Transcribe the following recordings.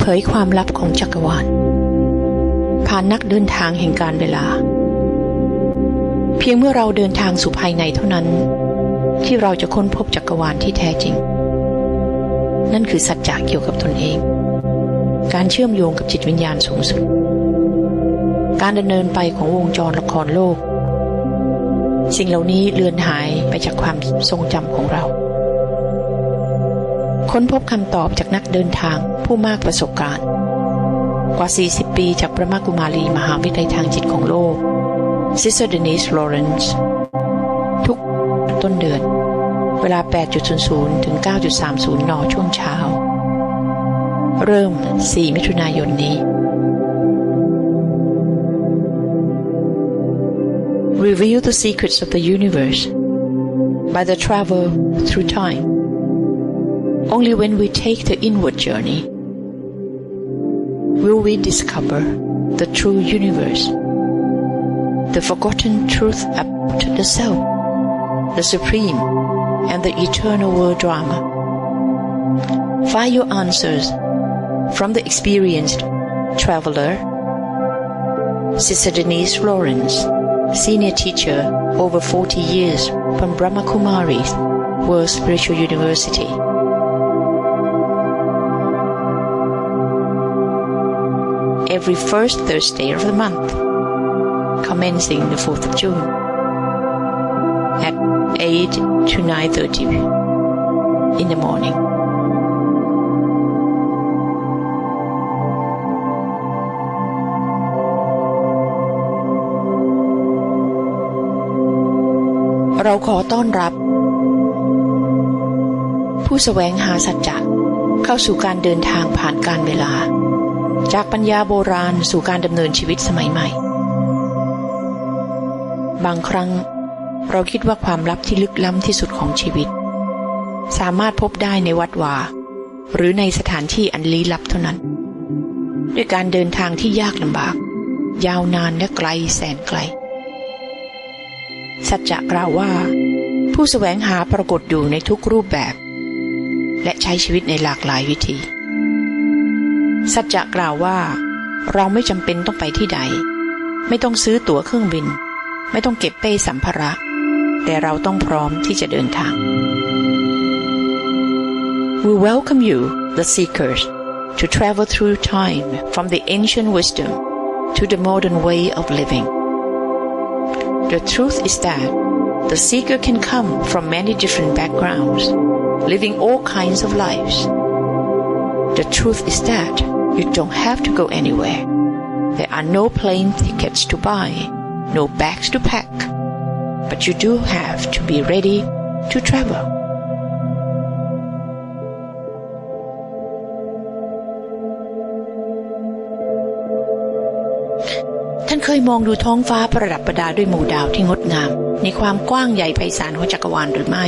เผยความลับของจักรวาลผ่านนักเดินทางแห่งการเวลาเพียงเมื่อเราเดินทางสู่ภายในเท่านั้นที่เราจะค้นพบจักรวาลที่แท้จริงนั่นคือสัจจะเกี่ยวกับตนเองการเชื่อมโยงกับจิตวิญญาณสูงสุดการดำเนินไปของวงจรละครโลกสิ่งเหล่านี้เลือนหายไปจากความทรงจำของเราค้นพบคำตอบจากนักเดินทางผู้มากประสบการณ์กว่า40ปีจากพระมกุมารีมหาวิทยาลัยทางจิตของโลก Sister Denise Lawrence ทุกต้นเดือนเวลา 8:00 ถึง 9:30 น.ช่วงเช้าเริ่ม 4 มิถุนายนนี้ Reveal the secrets of the universe by the travel through time. Only when we take the inward journey will we discover the true universe, the forgotten truth about the self, the supreme and the eternal world drama. Find your answers from the experienced traveler, Sister Denise Lawrence, senior teacher over 40 years from Brahma Kumari's World Spiritual University. Every first Thursday of the month, commencing the 4th of June, at 8 to 9:30 in the morning. เราขอต้อนรับผู้แสวงหาสัจจะเข้าสู่การเดินทางผ่านการเวลาจากปัญญาโบราณสู่การดำเนินชีวิตสมัยใหม่บางครั้งเราคิดว่าความลับที่ลึกล้ำที่สุดของชีวิตสามารถพบได้ในวัดวาหรือในสถานที่อันลี้ลับเท่านั้นด้วยการเดินทางที่ยากลำบากยาวนานและไกลแสนไกลสัจจะกล่าวว่าผู้แสวงหาปรากฏอยู่ในทุกรูปแบบและใช้ชีวิตในหลากหลายวิธีสัจจะกล่าวว่าเราไม่จำเป็นต้องไปที่ใดไม่ต้องซื้อตั๋วเครื่องบินไม่ต้องเก็บเป้สัมภาระแต่เราต้องพร้อมที่จะเดินทาง We welcome you, the seekers, to travel through time from the ancient wisdom to the modern way of living. The truth is that the seeker can come from many different backgrounds, living all kinds of lives. The truth is that you don't have to go anywhere. There are no plane tickets to buy, no bags to pack, but you do have to be ready to travel. ท่านเคยมองดูท้องฟ้าประดับประดาด้วยหมู่ดาวที่งดงามในความกว้างใหญ่ไพศาลของจักรวาลหรือไม่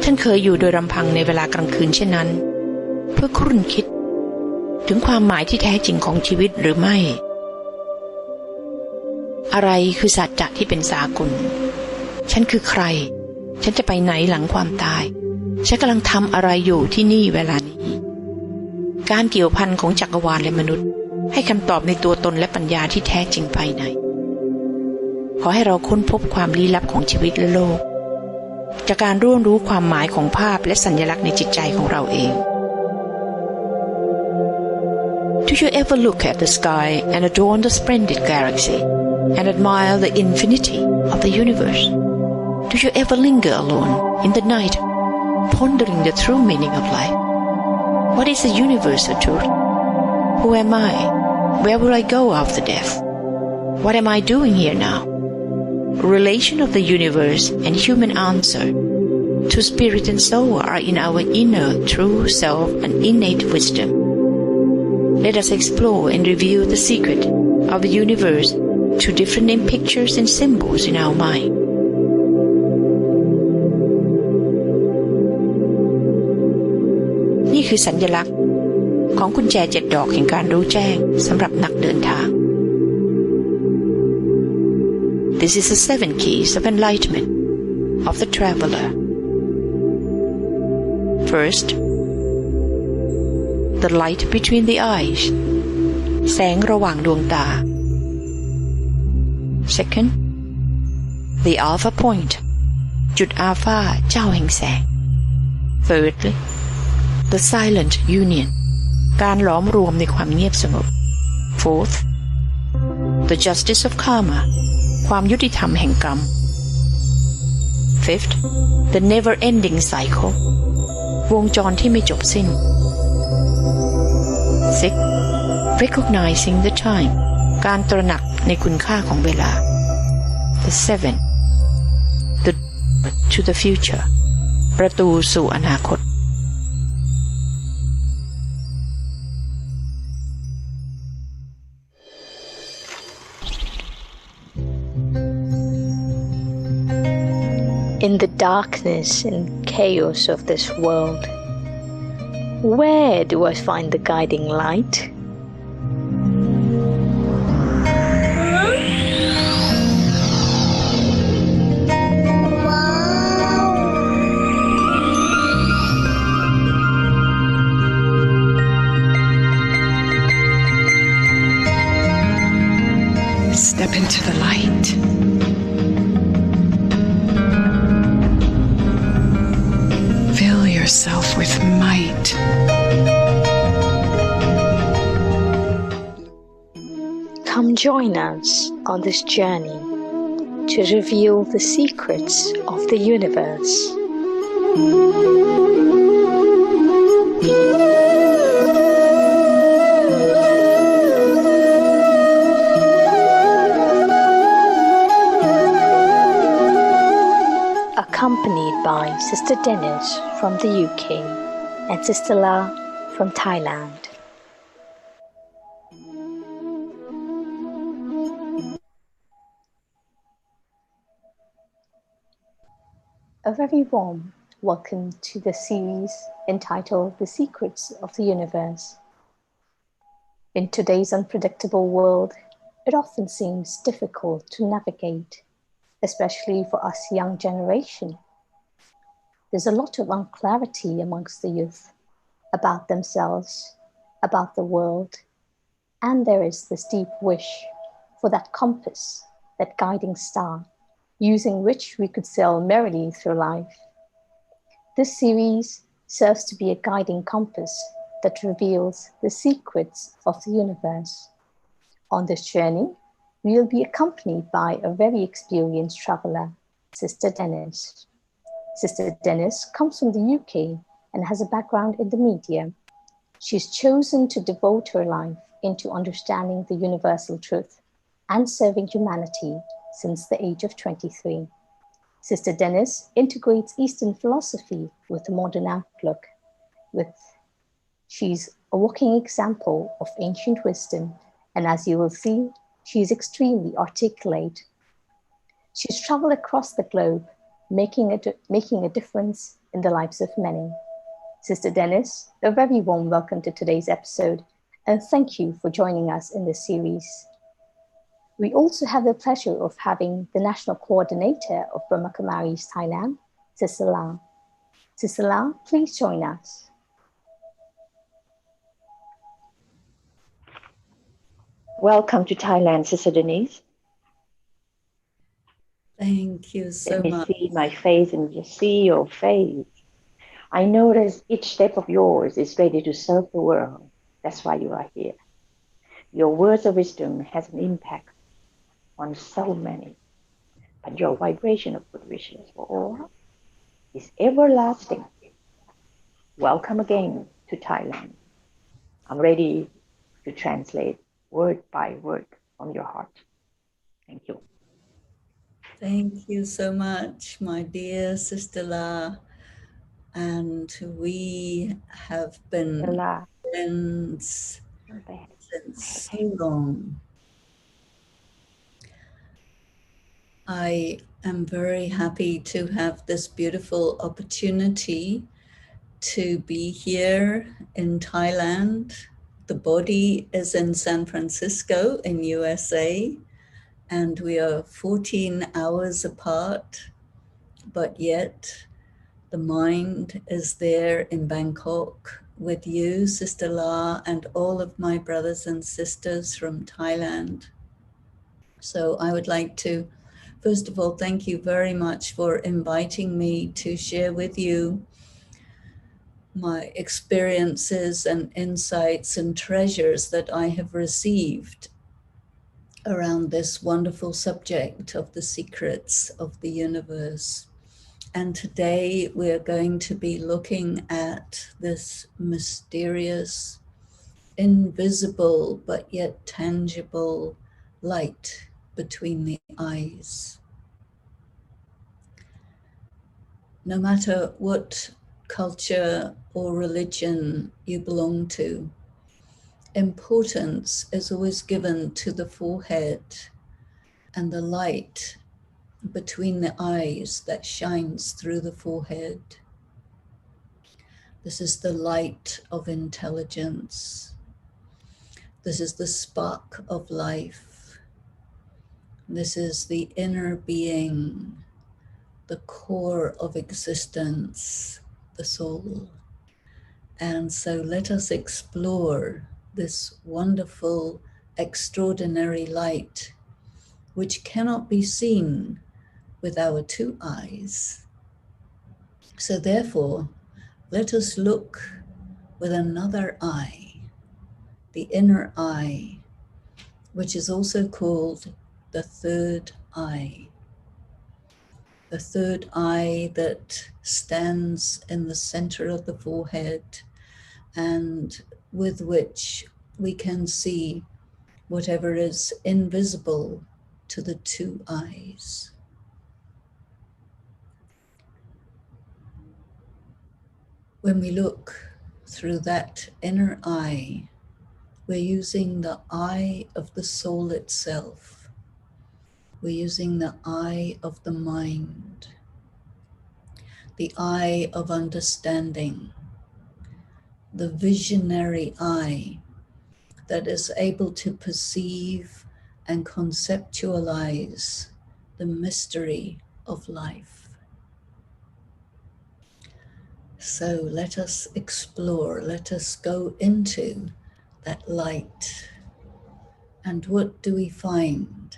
ท่านเคยอยู่โดยลำพังในเวลากลางคืนเช่นนั้นเพื่อครุ่นคิดถึงความหมายที่แท้จริงของชีวิตหรือไม่อะไรคือสัจจะที่เป็นสากลฉันคือใครฉันจะไปไหนหลังความตายฉันกำลังทำอะไรอยู่ที่นี่เวลานี้การเกี่ยวพันของจักรวาลและมนุษย์ให้คำตอบในตัวตนและปัญญาที่แท้จริงภายในขอให้เราค้นพบความลี้ลับของชีวิตและโลกจากการร่วมรู้ความหมายของภาพและสัญลักษณ์ในจิตใจของเราเอง Do you ever look at the sky and adorn the splendid galaxy and admire the infinity of the universe? Do you ever linger alone in the night, pondering the true meaning of life? What is the universal truth? Who am I? Where will I go after death? What am I doing here now? Relation of the universe and human answer to spirit and soul are in our inner true self and innate wisdom. Let us explore and reveal the secret of the universe to different pictures and symbols in our mind. นี่คือสัญลักษณ์ของกุญแจ7 ดอกแห่งการรู้แจ้งสำหรับนักเดินทาง This is the 7 keys of enlightenment of the traveler. First, the light between the eyes แสงระหว่างดวงตา Second, the alpha point จุดอัลฟาเจ้าแห่งแสง Thirdly, the silent union การหลอมรวมในความเงียบสงบ Fourth, the justice of karma ความยุติธรรมแห่งกรรม Fifth, the never-ending cycle วงจรที่ไม่จบสิ้น Sixth, recognizing the time การตระหนักในคุณค่าของเวลา The seven, the door to the future ประตูสู่อนาคต In the darkness and chaos of this world, where do I find the guiding light? Step into the light. Fill yourself with might. Come join us on this journey to reveal the secrets of the universe. Accompanied by Sister Denise from the UK and Sister La from Thailand. A very warm welcome to the series entitled The Secrets of the Universe. In today's unpredictable world, it often seems difficult to navigate, especially for us young generation. There's a lot of unclarity amongst the youth about themselves, about the world, and there is this deep wish for that compass, that guiding star, using which we could sail merrily through life. This series serves to be a guiding compass that reveals the secrets of the universe. On this journey, we will be accompanied by a very experienced traveler, Sister Denise. Sister Denise comes from the UK and has a background in the media. She's chosen to devote her life into understanding the universal truth and serving humanity since the age of 23. Sister Denise integrates Eastern philosophy with a modern outlook. She's a walking example of ancient wisdom, and as you will see, she is extremely articulate. She's traveled across the globe, making a difference in the lives of many. Sister Denise, a very warm welcome to today's episode, and thank you for joining us in this series. We also have the pleasure of having the National Coordinator of Brahma Kumaris Thailand, Sister La. Sister La, please join us. Welcome to Thailand, Sister Denise. Thank you so Let me much. see my face and just see your face. I notice each step of yours is ready to serve the world. That's why you are here. Your words of wisdom has an impact on so many, but your vibration of good wishes for all is everlasting. Welcome again to Thailand. I'm ready to translate word by word from your heart. Thank you. Thank you so much, my dear Sister La. And we have been La. friends since so long. I am very happy to have this beautiful opportunity to be here in Thailand. The body is in San Francisco in USA, and we are 14 hours apart, but yet the mind is there in Bangkok, with you, Sister La, and all of my brothers and sisters from Thailand. So I would like to, first of all, thank you very much for inviting me to share with you my experiences and insights and treasures that I have received around this wonderful subject of the secrets of the universe. And today we're going to be looking at this mysterious, invisible, but yet tangible light between the eyes. No matter what culture or religion you belong to, importance is always given to the forehead and the light between the eyes that shines through the forehead. This is the light of intelligence. This is the spark of life. This is the inner being, the core of existence, the soul. And so let us explore this wonderful, extraordinary light, which cannot be seen with our two eyes. So therefore, let us look with another eye, the inner eye, which is also called the third eye. The third eye that stands in the center of the forehead and with which we can see whatever is invisible to the two eyes. When we look through that inner eye, we're using the eye of the soul itself. We're using the eye of the mind, the eye of understanding, the visionary eye that is able to perceive and conceptualize the mystery of life. So let us explore, let us go into that light. And what do we find?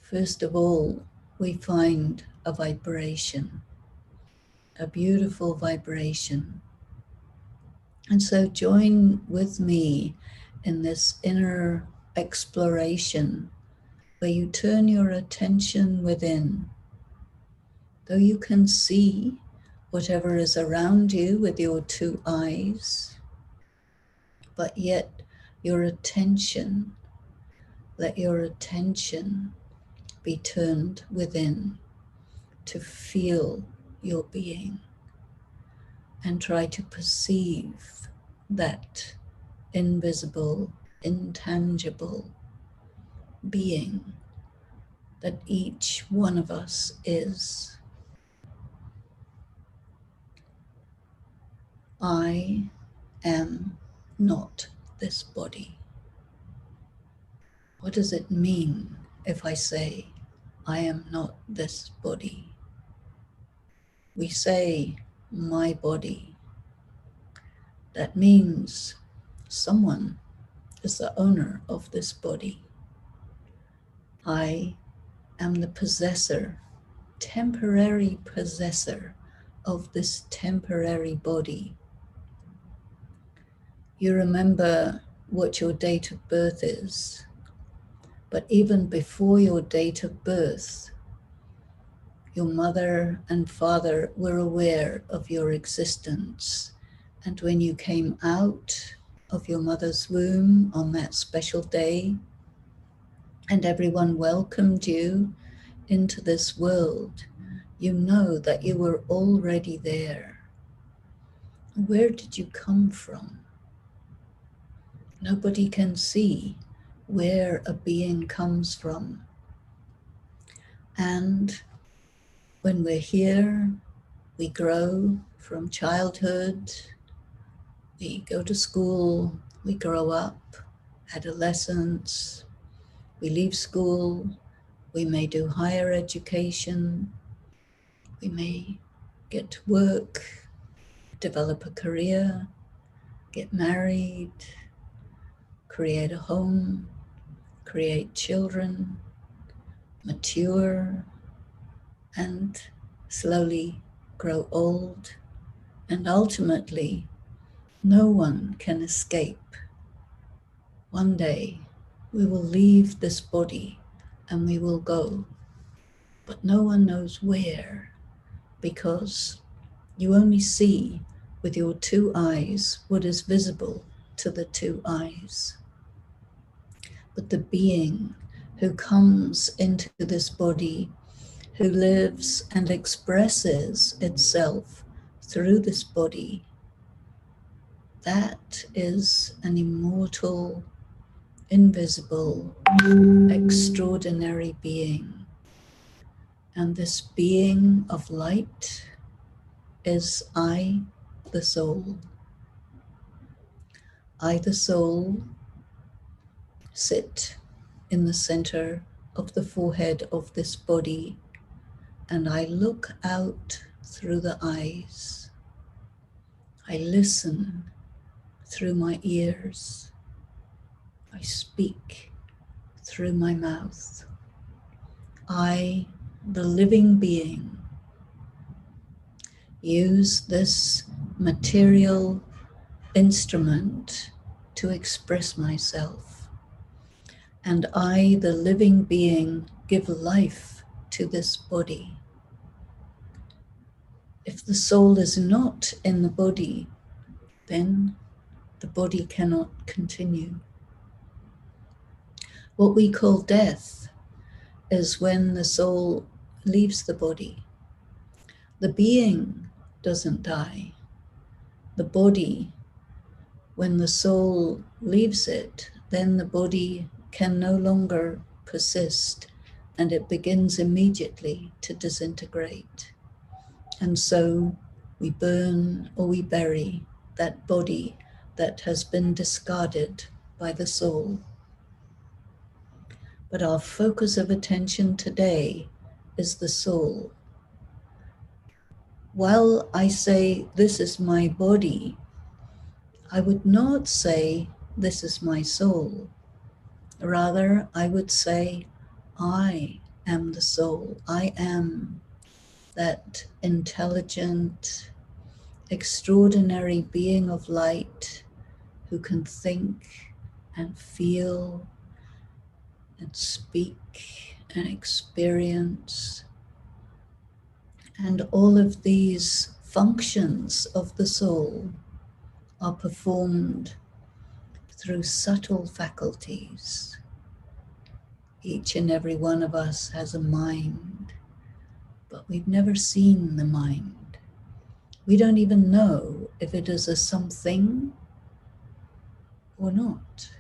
First of all, we find a vibration, a beautiful vibration. And so join with me in this inner exploration where you turn your attention within. Though you can see whatever is around you with your two eyes, but yet your attention, let your attention be turned within to feel your being and try to perceive that invisible, intangible being that each one of us is. I am not this body. What does it mean if I say, I am not this body? We say, my body. That means someone is the owner of this body. I am the possessor, temporary possessor of this temporary body. You remember what your date of birth is, but even before your date of birth, your mother and father were aware of your existence. And when you came out of your mother's womb on that special day, and everyone welcomed you into this world, you know that you were already there. Where did you come from? Nobody can see where a being comes from. And when we're here, we grow from childhood, we go to school, we grow up, adolescence, we leave school, we may do higher education, we may get to work, develop a career, get married, create a home, create children, mature, and slowly grow old. And ultimately, no one can escape. One day, we will leave this body and we will go. But no one knows where, because you only see with your two eyes what is visible to the two eyes. But the being who comes into this body, who lives and expresses itself through this body, that is an immortal, invisible, extraordinary being. And this being of light is I, the soul. I, the soul, sit in the center of the forehead of this body, and I look out through the eyes. I listen through my ears. I speak through my mouth. I, the living being, use this material instrument to express myself. And I, the living being, give life to this body. If the soul is not in the body, then the body cannot continue. What we call death is when the soul leaves the body. The being doesn't die. The body, when the soul leaves it, then the body can no longer persist, and it begins immediately to disintegrate. And so we burn or we bury that body that has been discarded by the soul. But our focus of attention today is the soul. While I say, this is my body, I would not say, this is my soul. Rather, I would say, I am the soul. I am that intelligent, extraordinary being of light who can think and feel and speak and experience. And all of these functions of the soul are performed through subtle faculties. Each and every one of us has a mind, but we've never seen the mind. We don't even know if it is a something or not.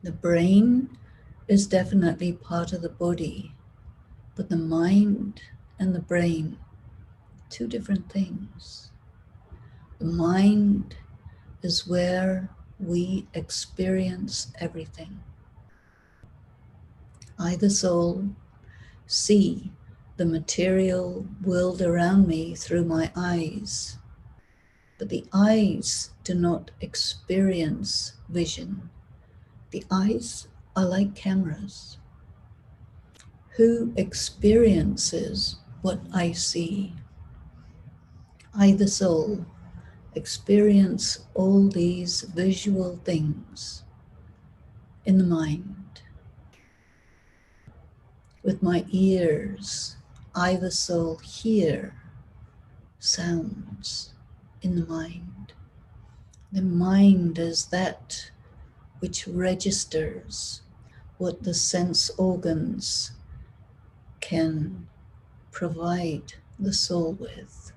The brain is definitely part of the body, but the mind and the brain, two different things. The mind is where we experience everything. I, the soul, see the material world around me through my eyes, but the eyes do not experience vision. The eyes are like cameras. Who experiences what I see? I, the soul, experience all these visual things in the mind. With my ears, I, the soul, hear sounds in the mind. The mind is that which registers what the sense organs can provide the soul with.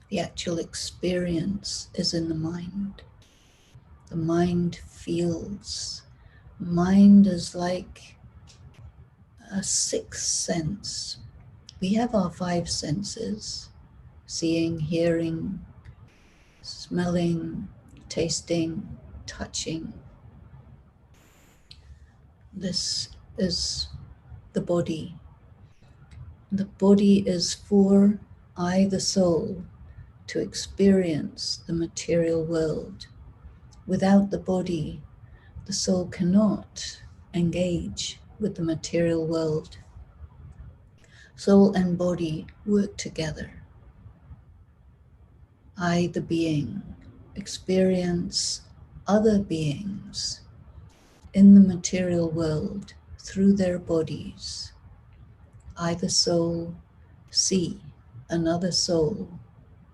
The actual experience is in the mind. The mind feels. Mind is like a sixth sense. We have our five senses: seeing, hearing, smelling, tasting, touching. This is the body. The body is for I, the soul, to experience the material world. Without the body, the soul cannot engage with the material world. Soul and body work together. I, the being, experience other beings in the material world through their bodies. I, the soul, see another soul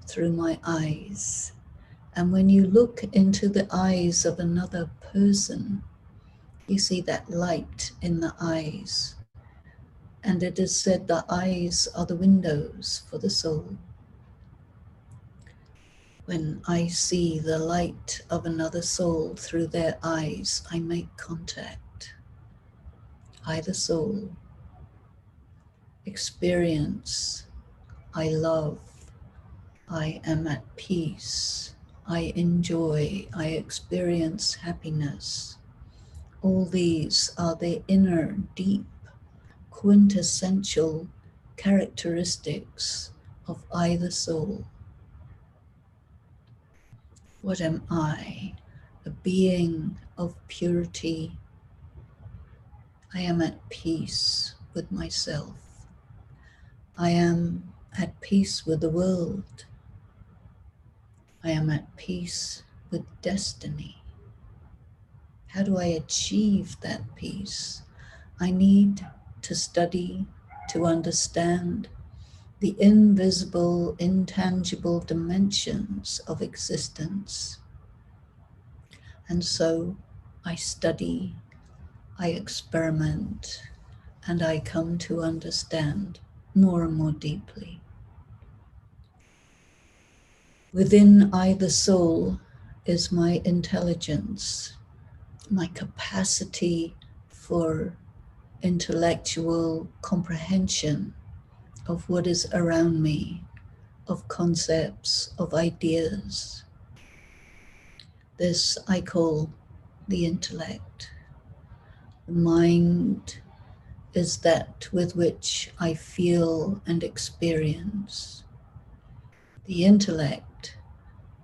through my eyes. And when you look into the eyes of another person, you see that light in the eyes. And it is said the eyes are the windows for the soul. When I see the light of another soul through their eyes, I make contact. I, the soul, experience, I love, I am at peace, I enjoy, I experience happiness. All these are the inner, deep, quintessential characteristics of I, the soul. What am I? A being of purity. I am at peace with myself. I am at peace with the world. I am at peace with destiny. How do I achieve that peace? I need to study, to understand the invisible, intangible dimensions of existence. And so I study, I experiment, and I come to understand more and more deeply. Within I, the soul, is my intelligence, my capacity for intellectual comprehension of what is around me, of concepts, of ideas. This I call the intellect. The mind is that with which I feel and experience. The intellect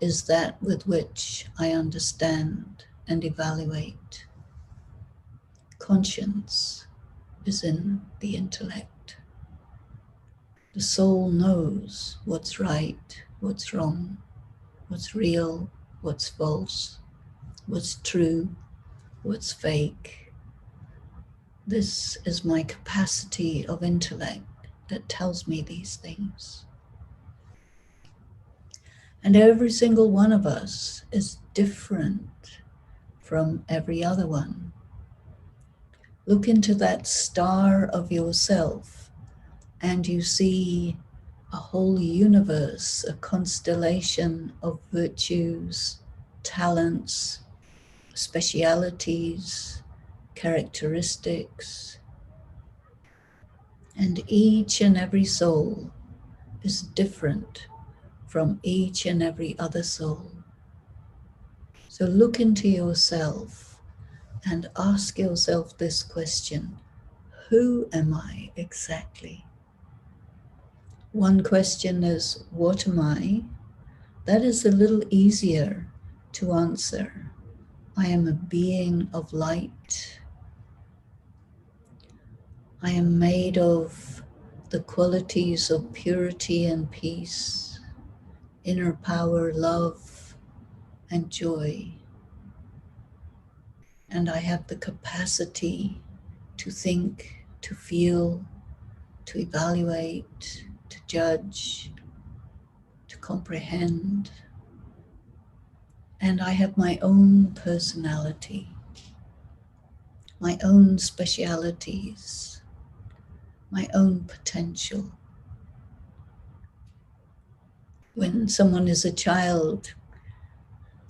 is that with which I understand and evaluate. Conscience is in the intellect. The soul knows what's right, what's wrong, what's real, what's false, what's true, what's fake. This is my capacity of intellect that tells me these things. And every single one of us is different from every other one. Look into that star of yourself and you see a whole universe, a constellation of virtues, talents, specialities, characteristics. And each and every soul is different from each and every other soul. So look into yourself and ask yourself this question: who am I exactly? One question is, what am I? That is a little easier to answer. I am a being of light. I am made of the qualities of purity and peace, inner power, love, and joy. And I have the capacity to think, to feel, to evaluate, to judge, to comprehend. And I have my own personality, my own specialities, my own potential. When someone is a child,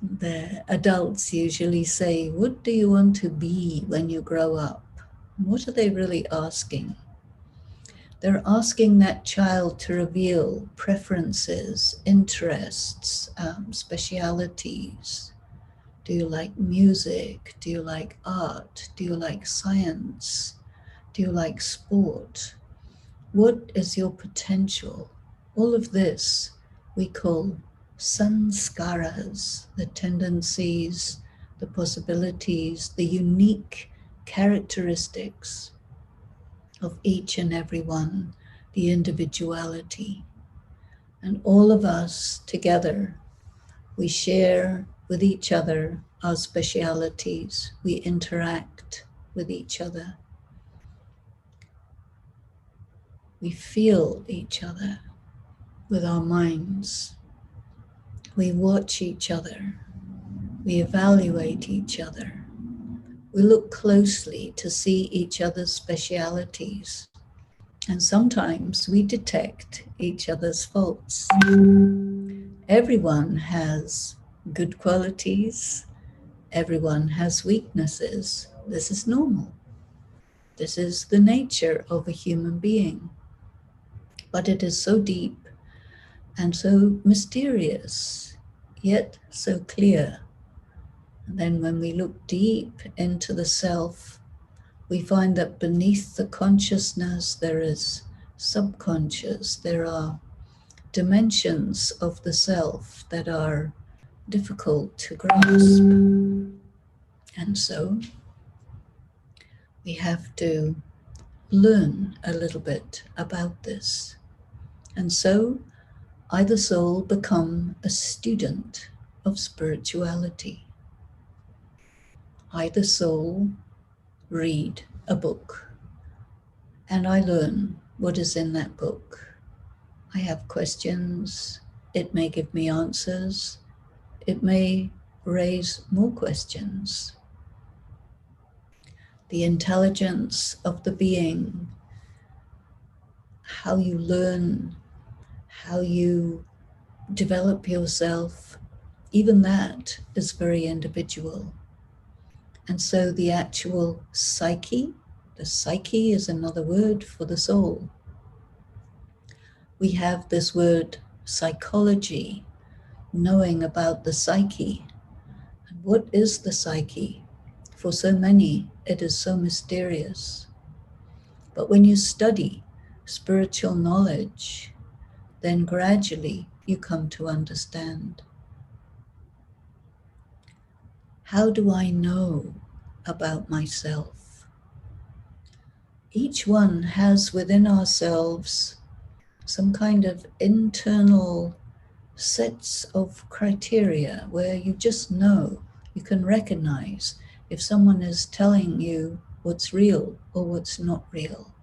the adults usually say, what do you want to be when you grow up? What are they really asking? They're asking that child to reveal preferences, interests, specialities. Do you like music? Do you like art? Do you like science? Do you like sport? What is your potential? All of this we call sanskaras, the tendencies, the possibilities, the unique characteristics of each and every one, the individuality. And all of us together, we share with each other our specialities. We interact with each other. We feel each other with our minds. We watch each other. We evaluate each other. We look closely to see each other's specialities. And sometimes we detect each other's faults. Everyone has good qualities. Everyone has weaknesses. This is normal. This is the nature of a human being. But it is so deep and so mysterious, yet so clear. And then when we look deep into the self, we find that beneath the consciousness there is subconscious, there are dimensions of the self that are difficult to grasp. And so we have to learn a little bit about this. And so I, the soul, become a student of spirituality. I, the soul, read a book and I learn what is in that book. I have questions. It may give me answers. It may raise more questions. The intelligence of the being, how you learn, how you develop yourself, even that is very individual. And so the actual psyche, the psyche is another word for the soul. We have this word psychology, knowing about the psyche. And what is the psyche? For so many, it is so mysterious. But when you study spiritual knowledge, then gradually you come to understand. How do I know about myself? Each one has within ourselves some kind of internal sets of criteria where you just know, you can recognize if someone is telling you what's real or what's not real.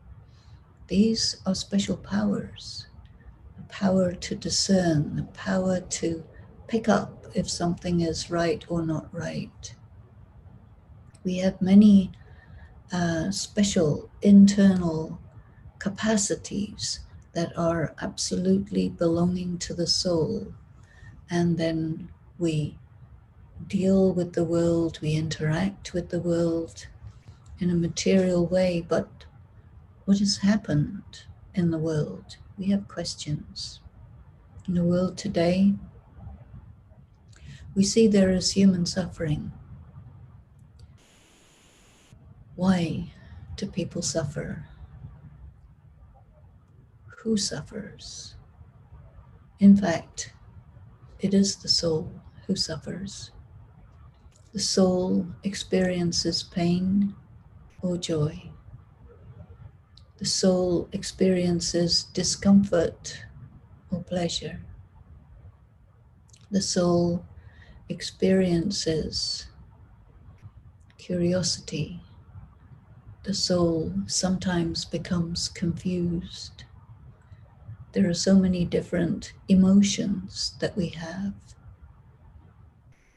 These are special powers. The power to discern, the power to pick up if something is right or not right. We have many special internal capacities that are absolutely belonging to the soul. And then we deal with the world, we interact with the world in a material way, but what has happened in the world? We have questions. In the world today, we see there is human suffering. Why do people suffer? Who suffers? In fact, it is the soul who suffers. The soul experiences pain or joy. The soul experiences discomfort or pleasure. The soul experiences curiosity. The soul sometimes becomes confused. There are so many different emotions that we have.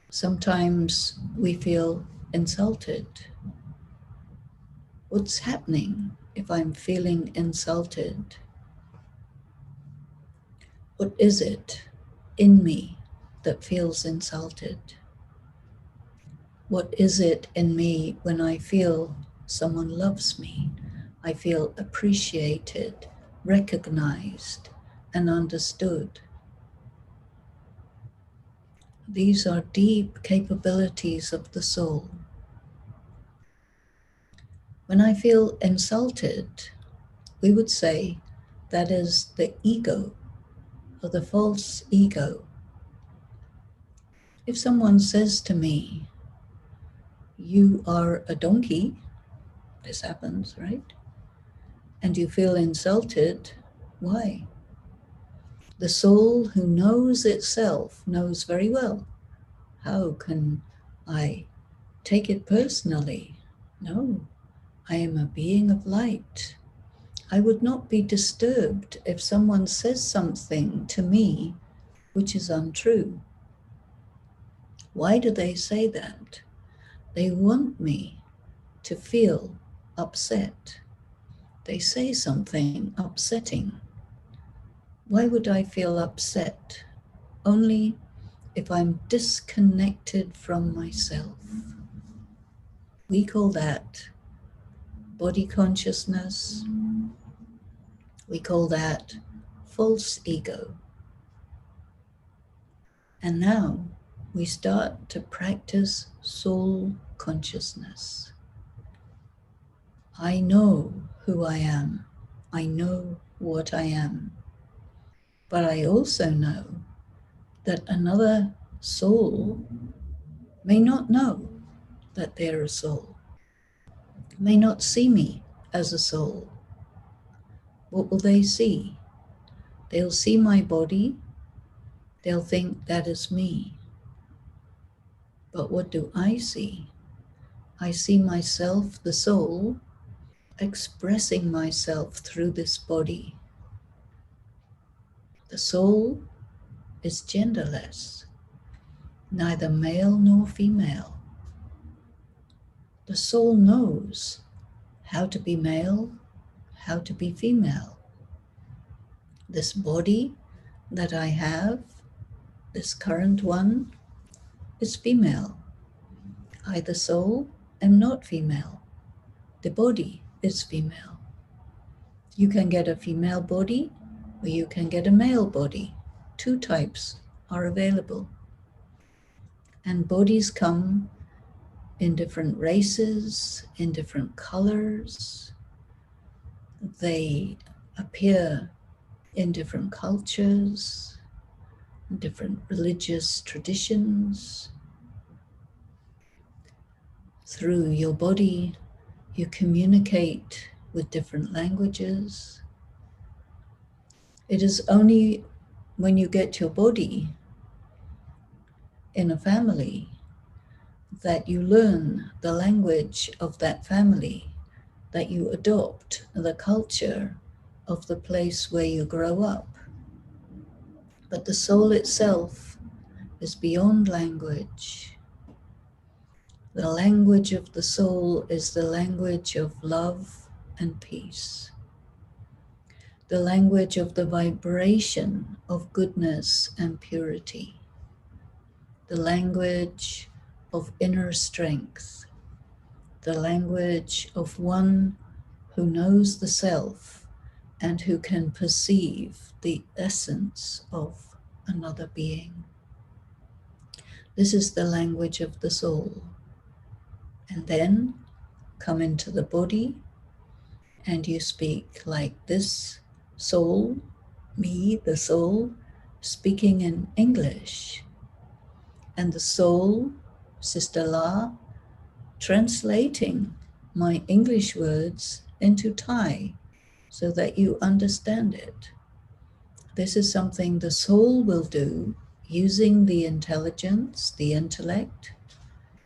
Sometimes we feel insulted. What's happening if I'm feeling insulted? What is it in me that feels insulted? What is it in me when I feel someone loves me? I feel appreciated, recognized, and understood. These are deep capabilities of the soul. When I feel insulted, we would say that is the ego, or the false ego, If someone says to me, you are a donkey, this happens, right? And you feel insulted, why? The soul who knows itself knows very well. How can I take it personally? No, I am a being of light. I would not be disturbed if someone says something to me which is untrue. Why do they say that? They want me to feel upset. They say something upsetting. Why would I feel upset? Only if I'm disconnected from myself. We call that body consciousness. We call that false ego. And now we start to practice soul consciousness. I know who I am. I know what I am. But I also know that another soul may not know that they're a soul, may not see me as a soul. What will they see? They'll see my body. They'll think that is me. But what do I see? I see myself, the soul, expressing myself through this body. The soul is genderless, neither male nor female. The soul knows how to be male, how to be female. This body that I have, this current one, is female. I, the soul, am not female. The body is female. You can get a female body or you can get a male body. Two types are available. And bodies come in different races, in different colors. They appear in different cultures, different religious traditions. Through your body, you communicate with different languages. It is only when you get your body in a family that you learn the language of that family, that you adopt the culture of the place where you grow up. But the soul itself is beyond language. The language of the soul is the language of love and peace. The language of the vibration of goodness and purity. The language of inner strength. The language of one who knows the self and who can perceive the essence of another being. This is the language of the soul. And then come into the body and you speak like this soul, me, the soul, speaking in English. And the soul, Sister La, translating my English words into Thai so that you understand it. This is something the soul will do using the intelligence, the intellect,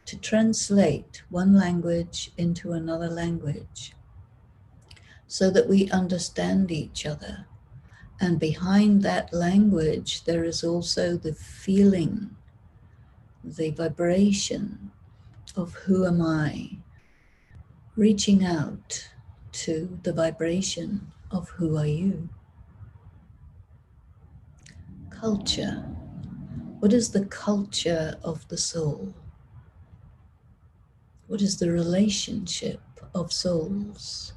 to translate one language into another language so that we understand each other. And behind that language, there is also the feeling, the vibration of who am I, reaching out to the vibration of who are you. Culture. What is the culture of the soul? What is the relationship of souls?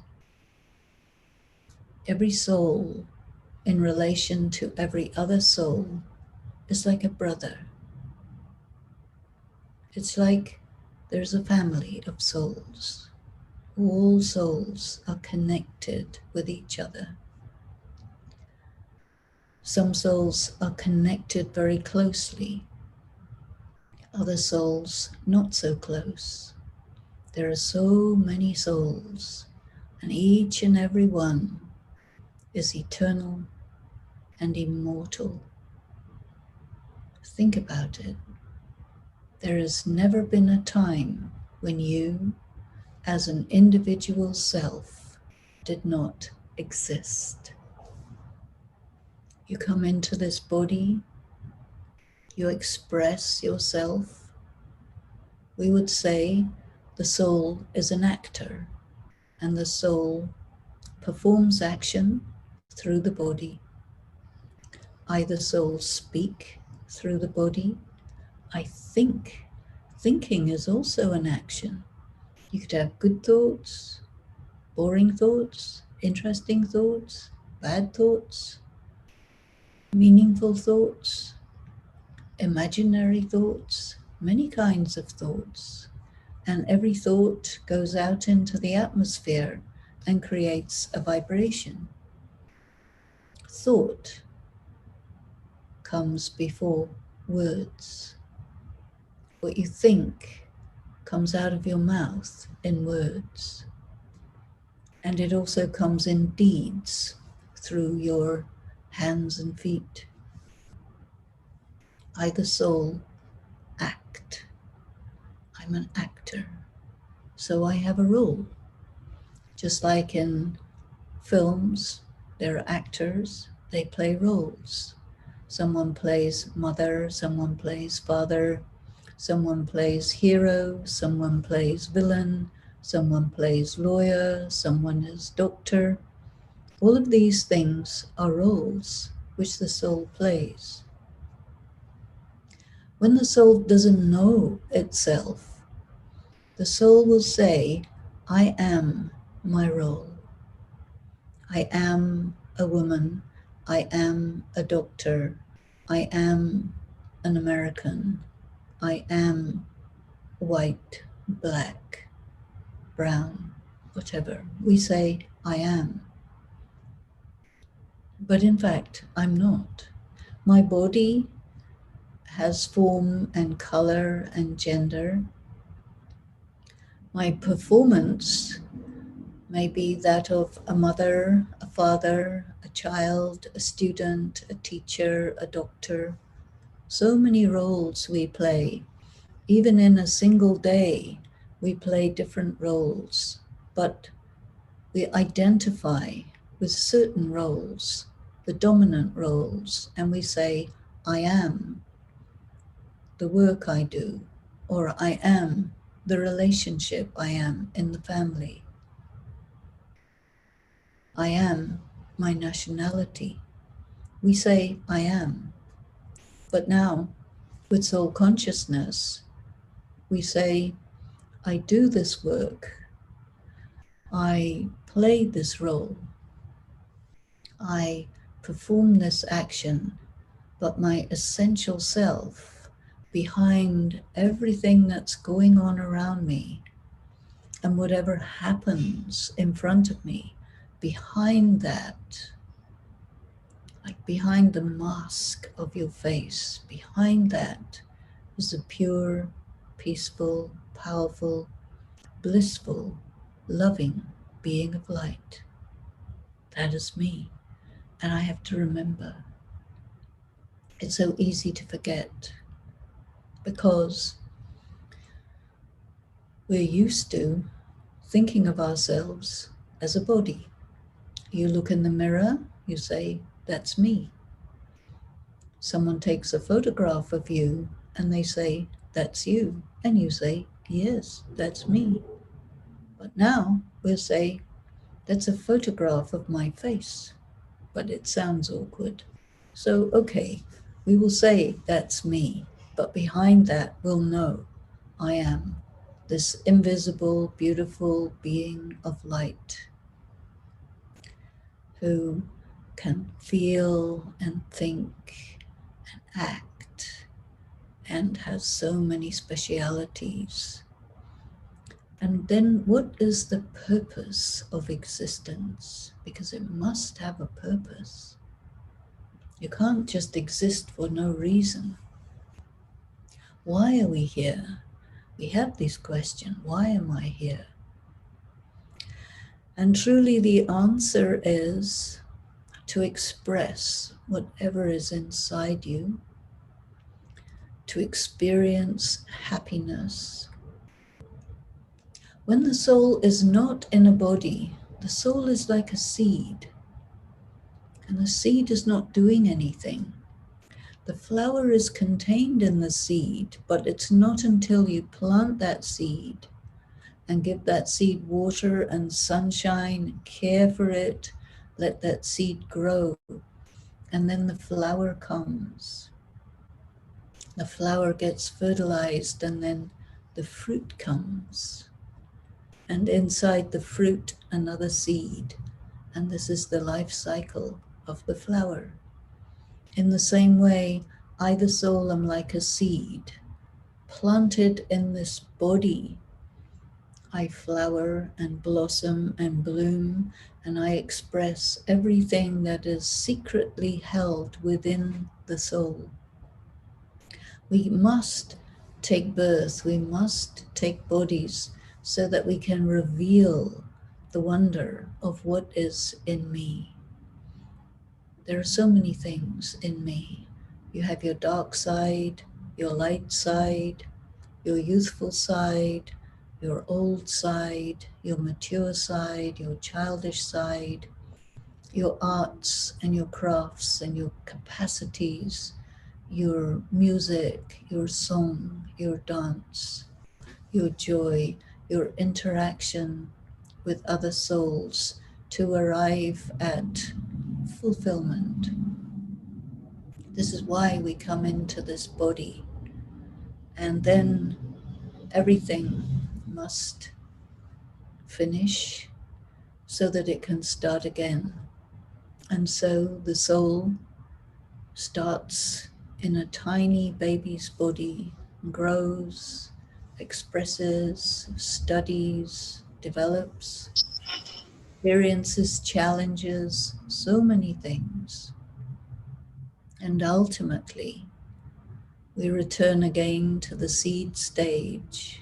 Every soul in relation to every other soul is like a brother. It's like there's a family of souls. All souls are connected with each other. Some souls are connected very closely Other souls not so close. There are so many souls, and each and every one is eternal and immortal. Think about it. There has never been a time when you, as an individual self, did not exist. You come into this body, you express yourself. We would say the soul is an actor, and the soul performs action through the body. Either souls speak through the body. I think. Thinking is also an action. You could have good thoughts, boring thoughts, interesting thoughts, bad thoughts, meaningful thoughts, imaginary thoughts, many kinds of thoughts. And every thought goes out into the atmosphere and creates a vibration. Thought comes before words. What you think comes out of your mouth in words. And it also comes in deeds through your hands and feet. I, the soul, act. I'm an actor. So I have a role. Just like in films, there are actors, they play roles. Someone plays mother, someone plays father, someone plays hero, someone plays villain, someone plays lawyer, someone is doctor. All of these things are roles which the soul plays. When the soul doesn't know itself, the soul will say, I am my role. I am a woman. I am a doctor. I am an American. I am white, black, brown, whatever. We say, I am. But in fact, I'm not. My body has form and color and gender. My performance may be that of a mother, a father, a child, a student, a teacher, a doctor. So many roles we play. Even in a single day, we play different roles, but we identify with certain roles, the dominant roles, and we say, I am the work I do, or I am the relationship I am in the family. I am my nationality. We say, I am. But now, with soul consciousness, we say, I do this work. I play this role. I perform this action, but my essential self, behind everything that's going on around me, and whatever happens in front of me, behind that, like behind the mask of your face, behind that is a pure, peaceful, powerful, blissful, loving being of light. That is me. And I have to remember. It's so easy to forget because we're used to thinking of ourselves as a body. You look in the mirror, you say, that's me. Someone takes a photograph of you and they say, that's you. And you say, yes, that's me. But now we'll say, that's a photograph of my face. But it sounds awkward. So, okay, we will say that's me. But behind that, we'll know I am this invisible, beautiful being of light who can feel and think and act and has so many specialities. And then what is the purpose of existence? Because it must have a purpose. You can't just exist for no reason. Why are we here? We have this question, why am I here? And truly the answer is to express whatever is inside you, to experience happiness. When the soul is not in a body, the soul is like a seed, and the seed is not doing anything. The flower is contained in the seed, but it's not until you plant that seed and give that seed water and sunshine, care for it, let that seed grow, and then the flower comes. The flower gets fertilized, and then the fruit comes. And inside the fruit, another seed. And this is the life cycle of the flower. In the same way, I, the soul, am like a seed, planted in this body. I flower and blossom and bloom, and I express everything that is secretly held within the soul. We must take birth, we must take bodies so that we can reveal the wonder of what is in me. There are so many things in me. You have your dark side, your light side, your youthful side, your old side, your mature side, your childish side, your arts and your crafts and your capacities, your music, your song, your dance, your joy, your interaction with other souls to arrive at fulfillment. This is why we come into this body, and then everything must finish so that it can start again. And so the soul starts in a tiny baby's body, grows, expresses, studies, develops, experiences, challenges, so many things. And ultimately, we return again to the seed stage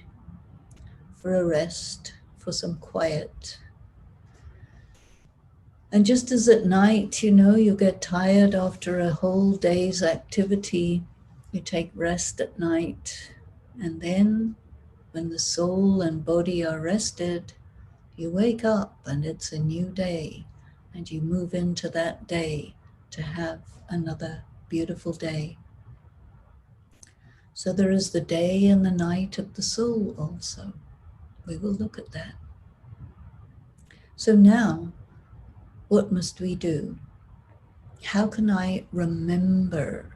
for a rest, for some quiet. And just as at night, you get tired after a whole day's activity, you take rest at night. And then when the soul and body are rested, you wake up and it's a new day. And you move into that day to have another beautiful day. So there is the day and the night of the soul also. We will look at that. So now, what must we do? How can I remember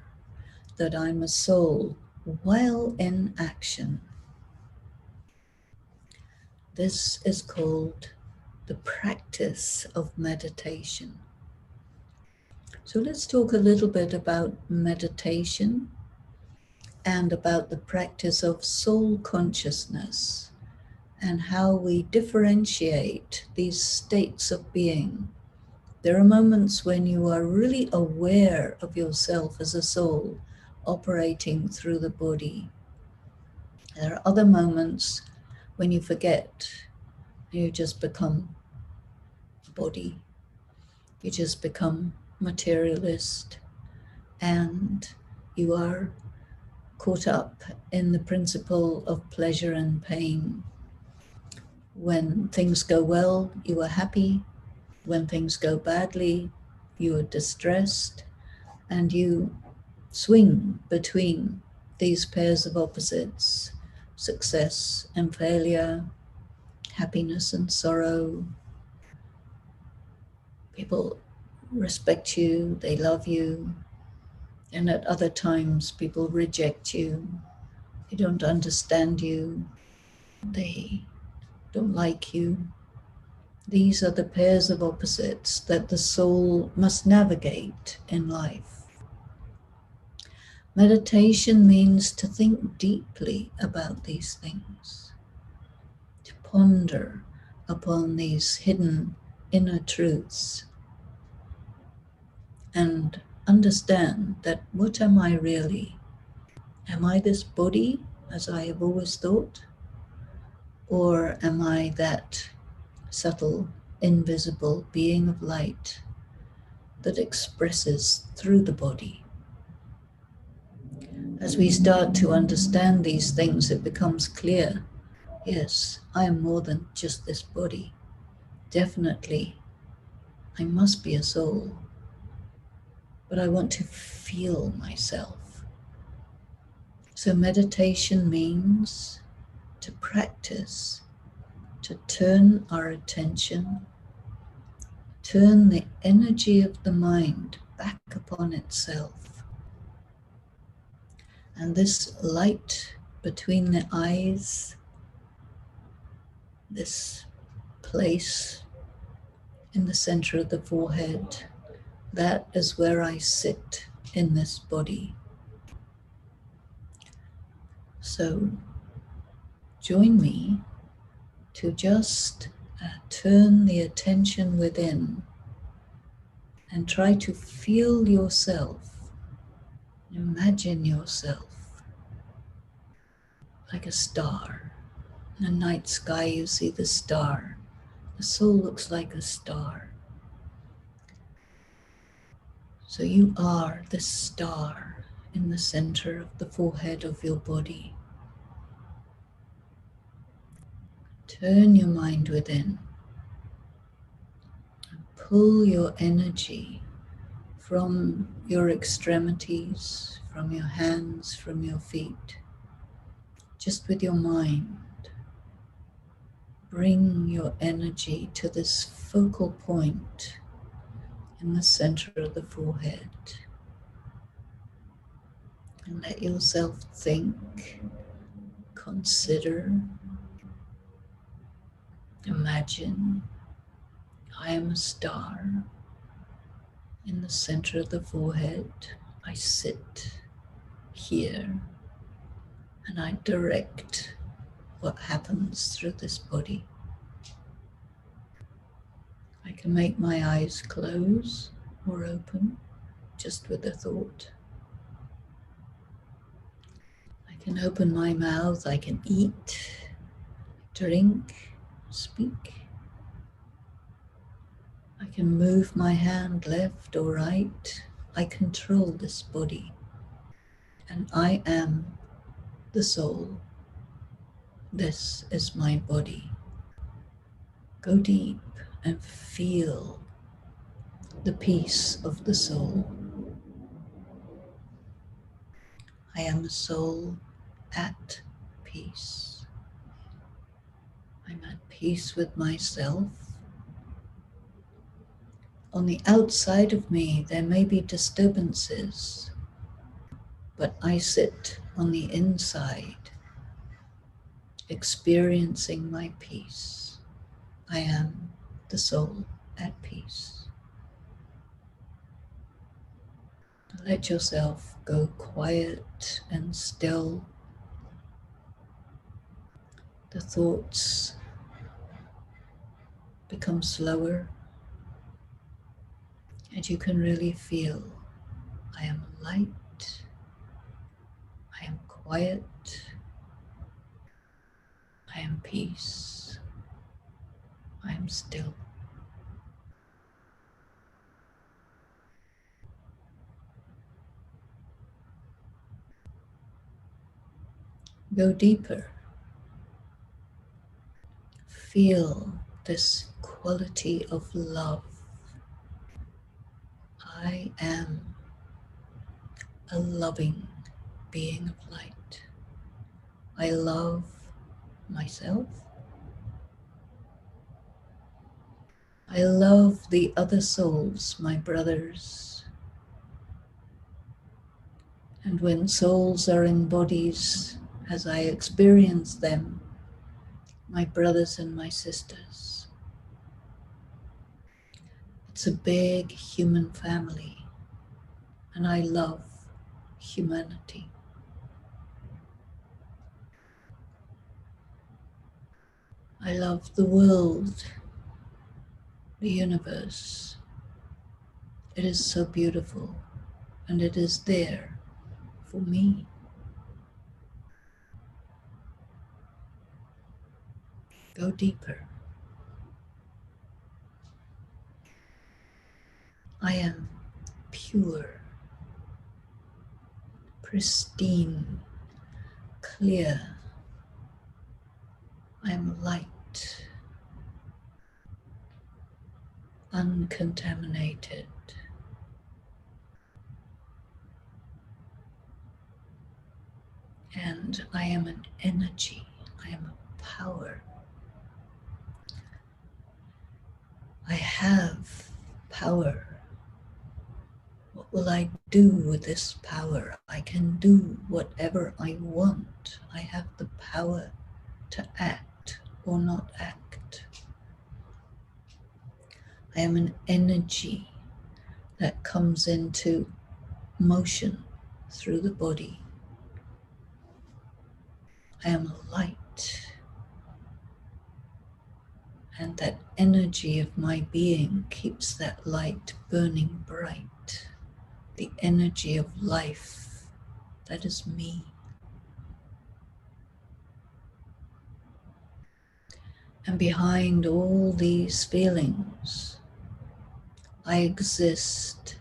that I'm a soul while in action? This is called the practice of meditation. So let's talk a little bit about meditation and about the practice of soul consciousness and how we differentiate these states of being. There are moments when you are really aware of yourself as a soul operating through the body. There are other moments when you forget, you just become a body. You just become materialist, and you are caught up in the principle of pleasure and pain. When things go well, you are happy. When things go badly, you are distressed, and you swing between these pairs of opposites, success and failure, happiness and sorrow. People respect you, they love you, and at other times people reject you, they don't understand you, they don't like you. These are the pairs of opposites that the soul must navigate in life. Meditation means to think deeply about these things, to ponder upon these hidden inner truths, and understand that what am I really? Am I this body, as I have always thought? Or am I that subtle, invisible being of light that expresses through the body? As we start to understand these things, it becomes clear, yes, I am more than just this body. Definitely, I must be a soul, but I want to feel myself. So meditation means to practice, to turn our attention, turn the energy of the mind back upon itself. And this light between the eyes, this place in the center of the forehead, that is where I sit in this body. So join me to just turn the attention within and try to feel yourself. Imagine yourself like a star. In the night sky, you see the star. The soul looks like a star. So you are the star in the center of the forehead of your body. Turn your mind within. Pull your energy from your extremities, from your hands, from your feet. Just with your mind, bring your energy to this focal point in the center of the forehead. And let yourself think, consider, imagine, I am a star in the center of the forehead. I sit here and I direct what happens through this body. I can make my eyes close or open just with a thought. I can open my mouth, I can eat, drink, speak. I can move my hand left or right. I control this body. And I am the soul. This is my body. Go deep and feel the peace of the soul. I am a soul at peace. I'm at peace with myself. On the outside of me, there may be disturbances, but I sit on the inside, experiencing my peace. I am the soul at peace. Let yourself go quiet and still. The thoughts become slower, and you can really feel, I am light, I am quiet, I am peace, I am still. Go deeper. Feel this quality of love. I am a loving being of light. I love myself. I love the other souls, my brothers. And when souls are in bodies, as I experience them, my brothers and my sisters, it's a big human family, and I love humanity. I love the world, the universe. It is so beautiful, and it is there for me. Go deeper. I am pure, pristine, clear. I am light, uncontaminated. And I am an energy. I am a power. I have power. What will I do with this power? I can do whatever I want. I have the power to act or not act. I am an energy that comes into motion through the body. I am a light. And that energy of my being keeps that light burning bright. The energy of life, that is me. And behind all these feelings, I exist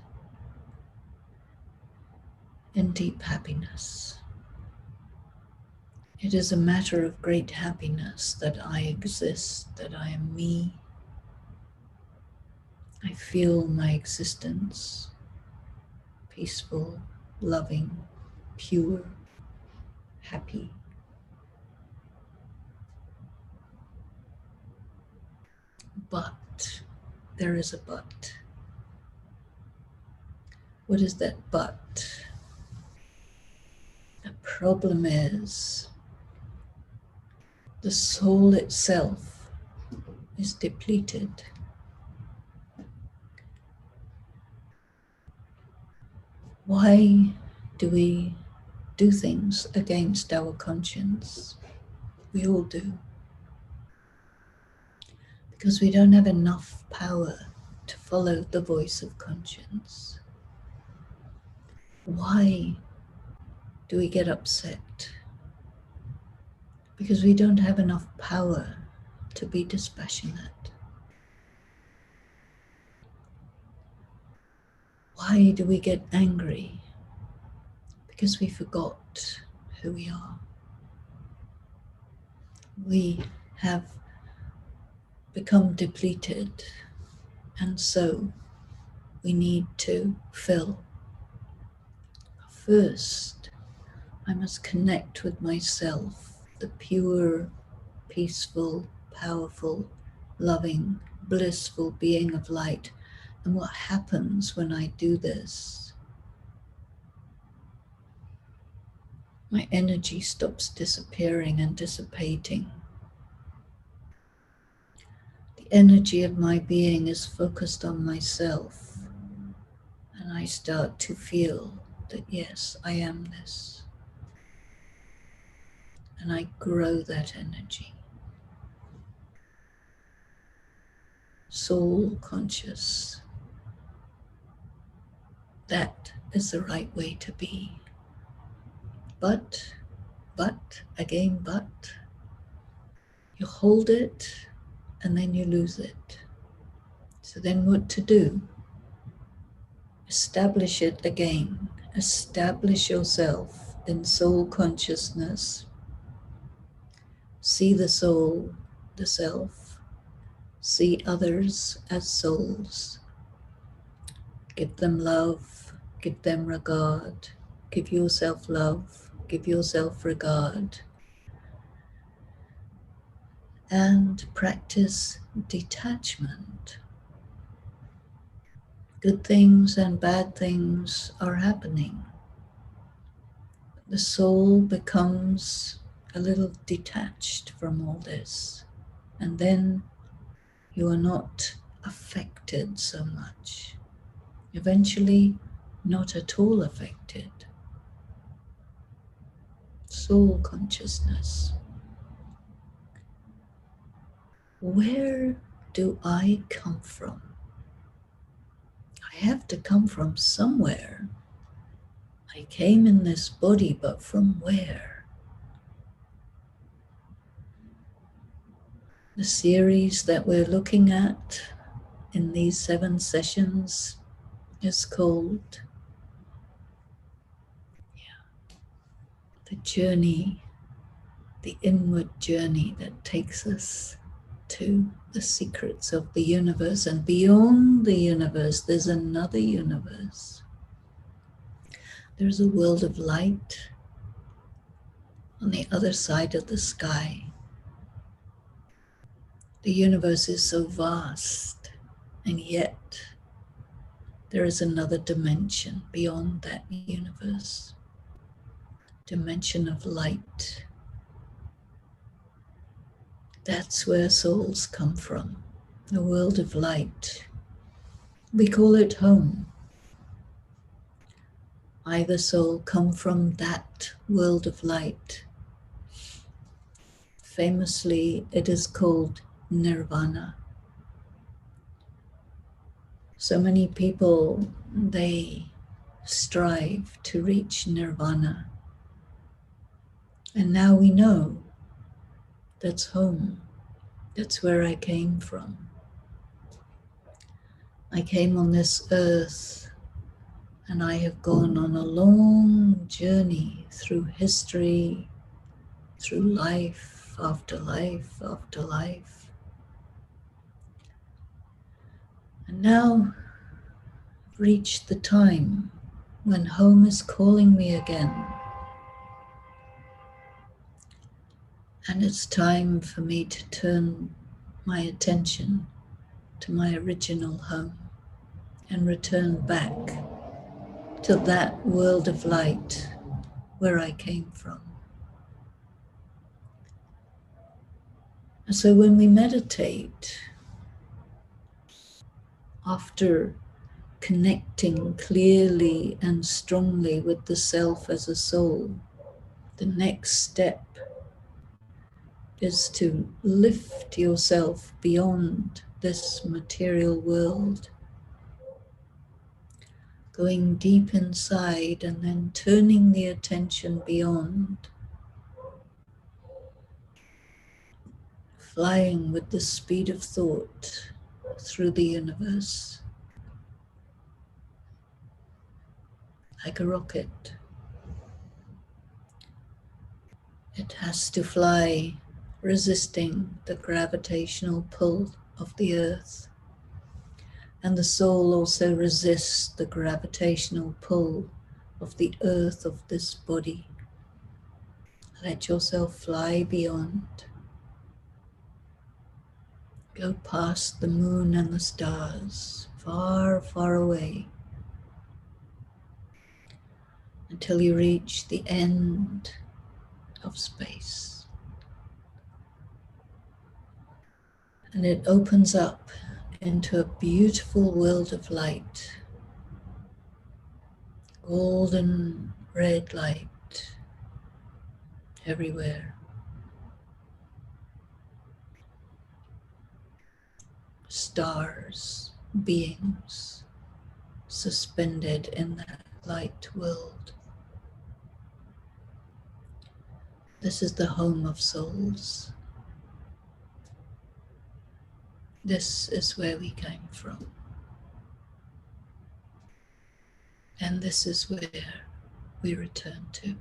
in deep happiness. It is a matter of great happiness that I exist, that I am me. I feel my existence peaceful, loving, pure, happy. But there is a but. What is that but? The problem is the soul itself is depleted. Why do we do things against our conscience? We all do. Because we don't have enough power to follow the voice of conscience. Why do we get upset? Because we don't have enough power to be dispassionate. Why do we get angry? Because we forgot who we are. We have become depleted, and so we need to fill. First, I must connect with myself, the pure, peaceful, powerful, loving, blissful being of light. And what happens when I do this? My energy stops disappearing and dissipating. The energy of my being is focused on myself, and I start to feel that yes, I am this. And I grow that energy. Soul conscious. That is the right way to be. But, again, but, you hold it and then you lose it. So then what to do? Establish it again. Establish yourself in soul consciousness. See the soul, the self. See others as souls. Give them love, give them regard. Give yourself love, give yourself regard. And practice detachment. Good things and bad things are happening. The soul becomes a little detached from all this, and then you are not affected so much. Eventually, not at all affected. Soul consciousness. Where do I come from? I have to come from somewhere. I came in this body, but from where? The series that we're looking at in these 7 sessions is called the journey, the inward journey that takes us to the secrets of the universe. And beyond the universe, there's another universe. There's a world of light on the other side of the sky. The universe is so vast, and yet there is another dimension beyond that universe, dimension of light. That's where souls come from, the world of light. We call it home. Either soul come from that world of light. Famously, it is called nirvana. So many people, they strive to reach nirvana. And now we know that's home. That's where I came from. I came on this earth and I have gone on a long journey through history, through life after life after life. And now I've reached the time when home is calling me again. And it's time for me to turn my attention to my original home and return back to that world of light where I came from. And so when we meditate, after connecting clearly and strongly with the self as a soul, the next step is to lift yourself beyond this material world, going deep inside and then turning the attention beyond, flying with the speed of thought through the universe like a rocket. It has to fly resisting the gravitational pull of the earth. And the soul also resists the gravitational pull of the earth of this body. Let yourself fly beyond. Go past the moon and the stars, far, far away, until you reach the end of space. And it opens up into a beautiful world of light, golden red light everywhere. Stars, beings suspended in that light world. This is the home of souls. This is where we came from. And this is where we return to.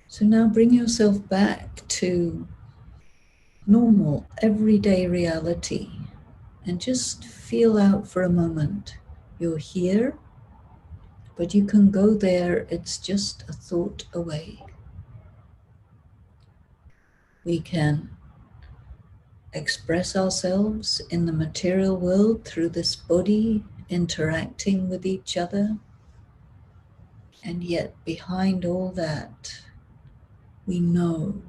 So now bring yourself back to normal, everyday reality and just feel out for a moment. You're here, but you can go there. It's just a thought away. We can express ourselves in the material world through this body, interacting with each other. And yet behind all that, we know,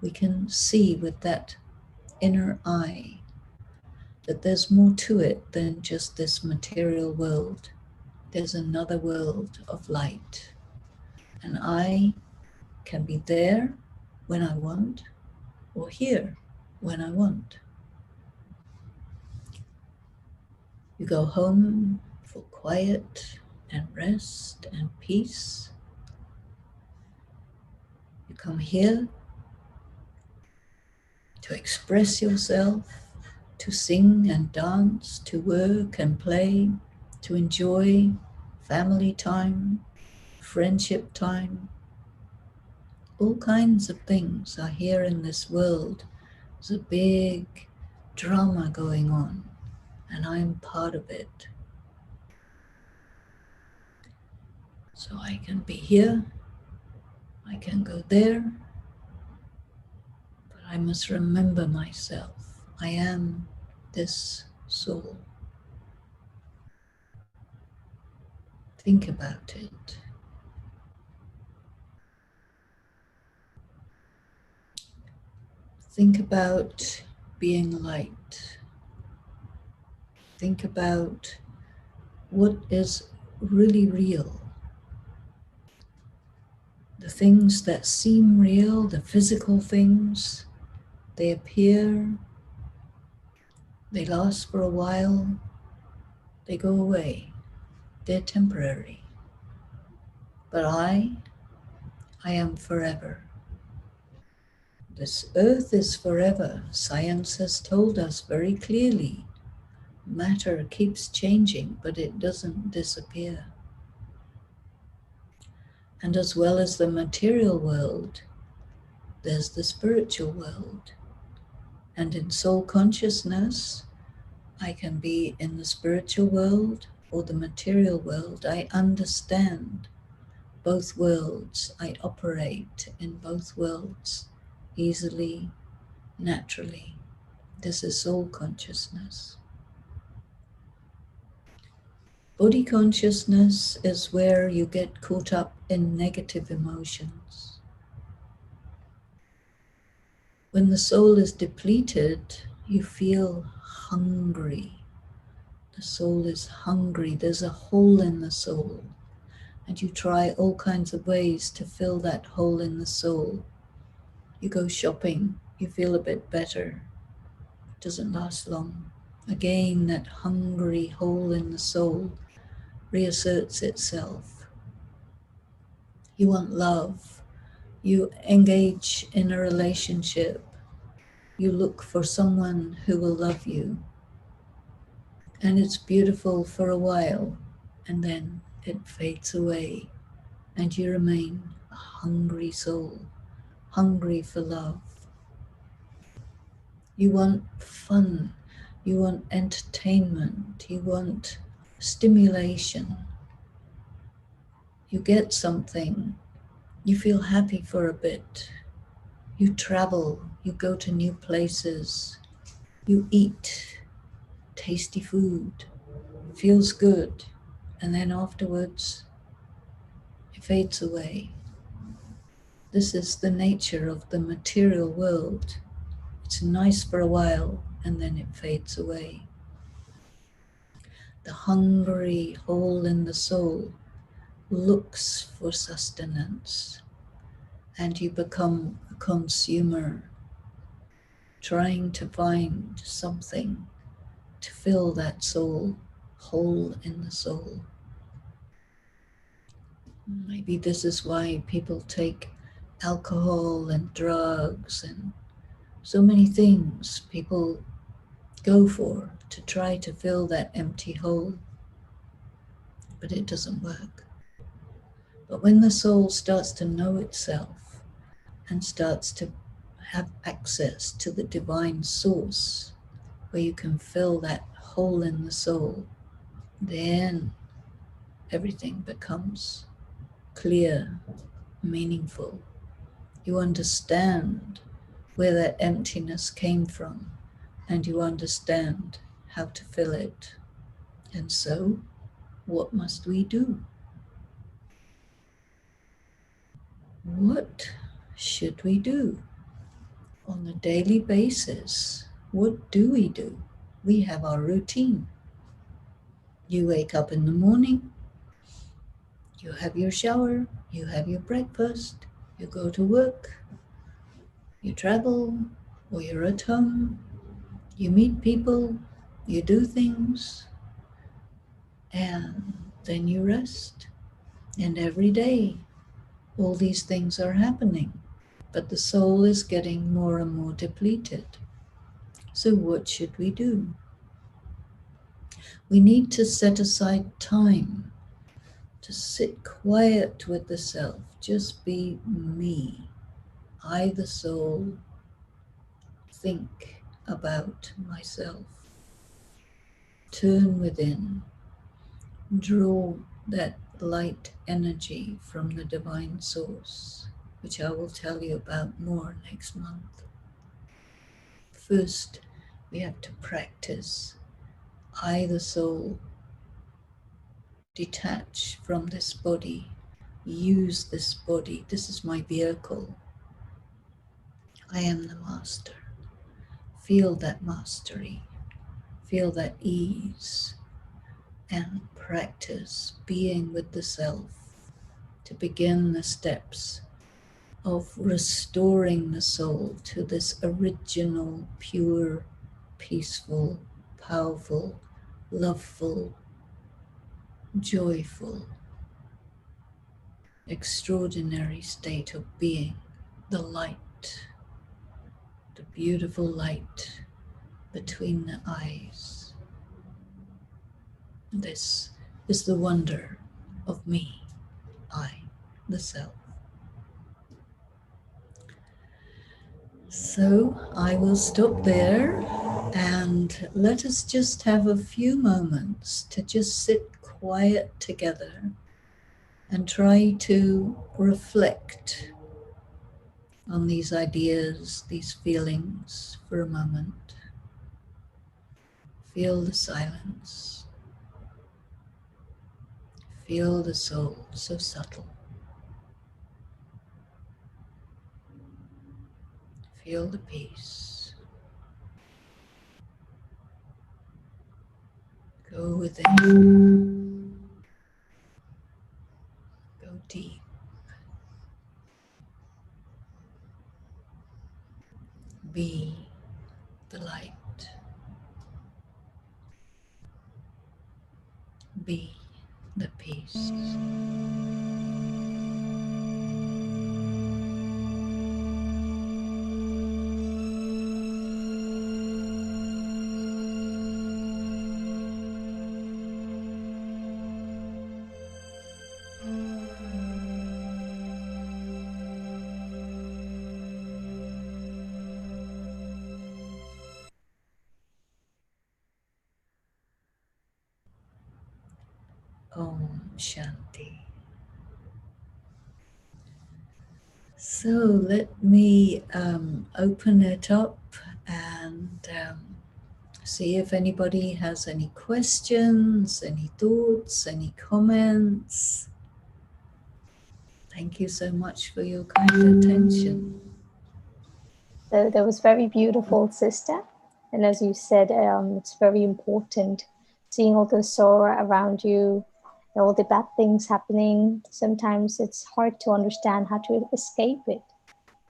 we can see with that inner eye that there's more to it than just this material world. There's another world of light. And I can be there when I want, or here when I want. You go home for quiet and rest and peace. You You come here to express yourself, to sing and dance, to work and play, to enjoy family time, friendship time. All kinds of things are here in this world. There's a big drama going on, and I'm part of it. So I can be here, I can go there, but I must remember myself. I am this soul. Think about it. Think about being light. Think about what is really real. The things that seem real, the physical things, they appear, they last for a while, they go away, they're temporary. But I am forever. This earth is forever. Science has told us very clearly. Matter keeps changing, but it doesn't disappear. And as well as the material world, there's the spiritual world. And in soul consciousness, I can be in the spiritual world or the material world. I understand both worlds. I operate in both worlds easily, naturally. This is soul consciousness. Body consciousness is where you get caught up in negative emotions. When the soul is depleted, you feel hungry. The soul is hungry. There's a hole in the soul. And you try all kinds of ways to fill that hole in the soul. You go shopping, you feel a bit better. It doesn't last long. Again, that hungry hole in the soul reasserts itself. You want love. You engage in a relationship. You look for someone who will love you. And it's beautiful for a while, and then it fades away, and you remain a hungry soul, hungry for love. You want fun, you want entertainment, you want stimulation. You get something, you feel happy for a bit. You travel, you go to new places, you eat tasty food, feels good, and then afterwards it fades away. This is the nature of the material world. It's nice for a while and then it fades away. The hungry hole in the soul looks for sustenance, and you become a consumer, trying to find something to fill that soul, hole in the soul. Maybe this is why people take alcohol and drugs and so many things people go for to try to fill that empty hole. But it doesn't work. But when the soul starts to know itself and starts to have access to the divine source where you can fill that hole in the soul, then everything becomes clear, meaningful. You understand where that emptiness came from, and you understand how to fill it. And so, what must we do? What should we do? On a daily basis, what do? We have our routine. You wake up in the morning, you have your shower, you have your breakfast, you go to work, you travel, or you're at home, you meet people, you do things, and then you rest. And every day, all these things are happening. but the soul is getting more and more depleted. So what should we do? We need to set aside time to sit quiet with the self. Just be me. I, the soul, think about myself. Turn within. Draw that light energy from the divine source, which I will tell you about more next month. First, we have to practice. I, the soul, detach from this body, use this body. This is my vehicle. I am the master. Feel that mastery, feel that ease, and practice being with the self to begin the steps of restoring the soul to this original, pure, peaceful, powerful, loveful, joyful, extraordinary state of being, the light, the beautiful light between the eyes. This is the wonder of me, I, the self. So I will stop there and let us just have a few moments to just sit quiet together and try to reflect on these ideas, these feelings for a moment. Feel the silence. Feel the soul, so subtle. Feel the peace. Go within. Go deep. Be the light. Be the peace. Om Shanti. So let me open it up and see if anybody has any questions, any thoughts, any comments. Thank you so much for your kind attention. That was very beautiful, sister. And as you said, it's very important seeing all the sorrow around you, and all the bad things happening. Sometimes it's hard to understand how to escape it.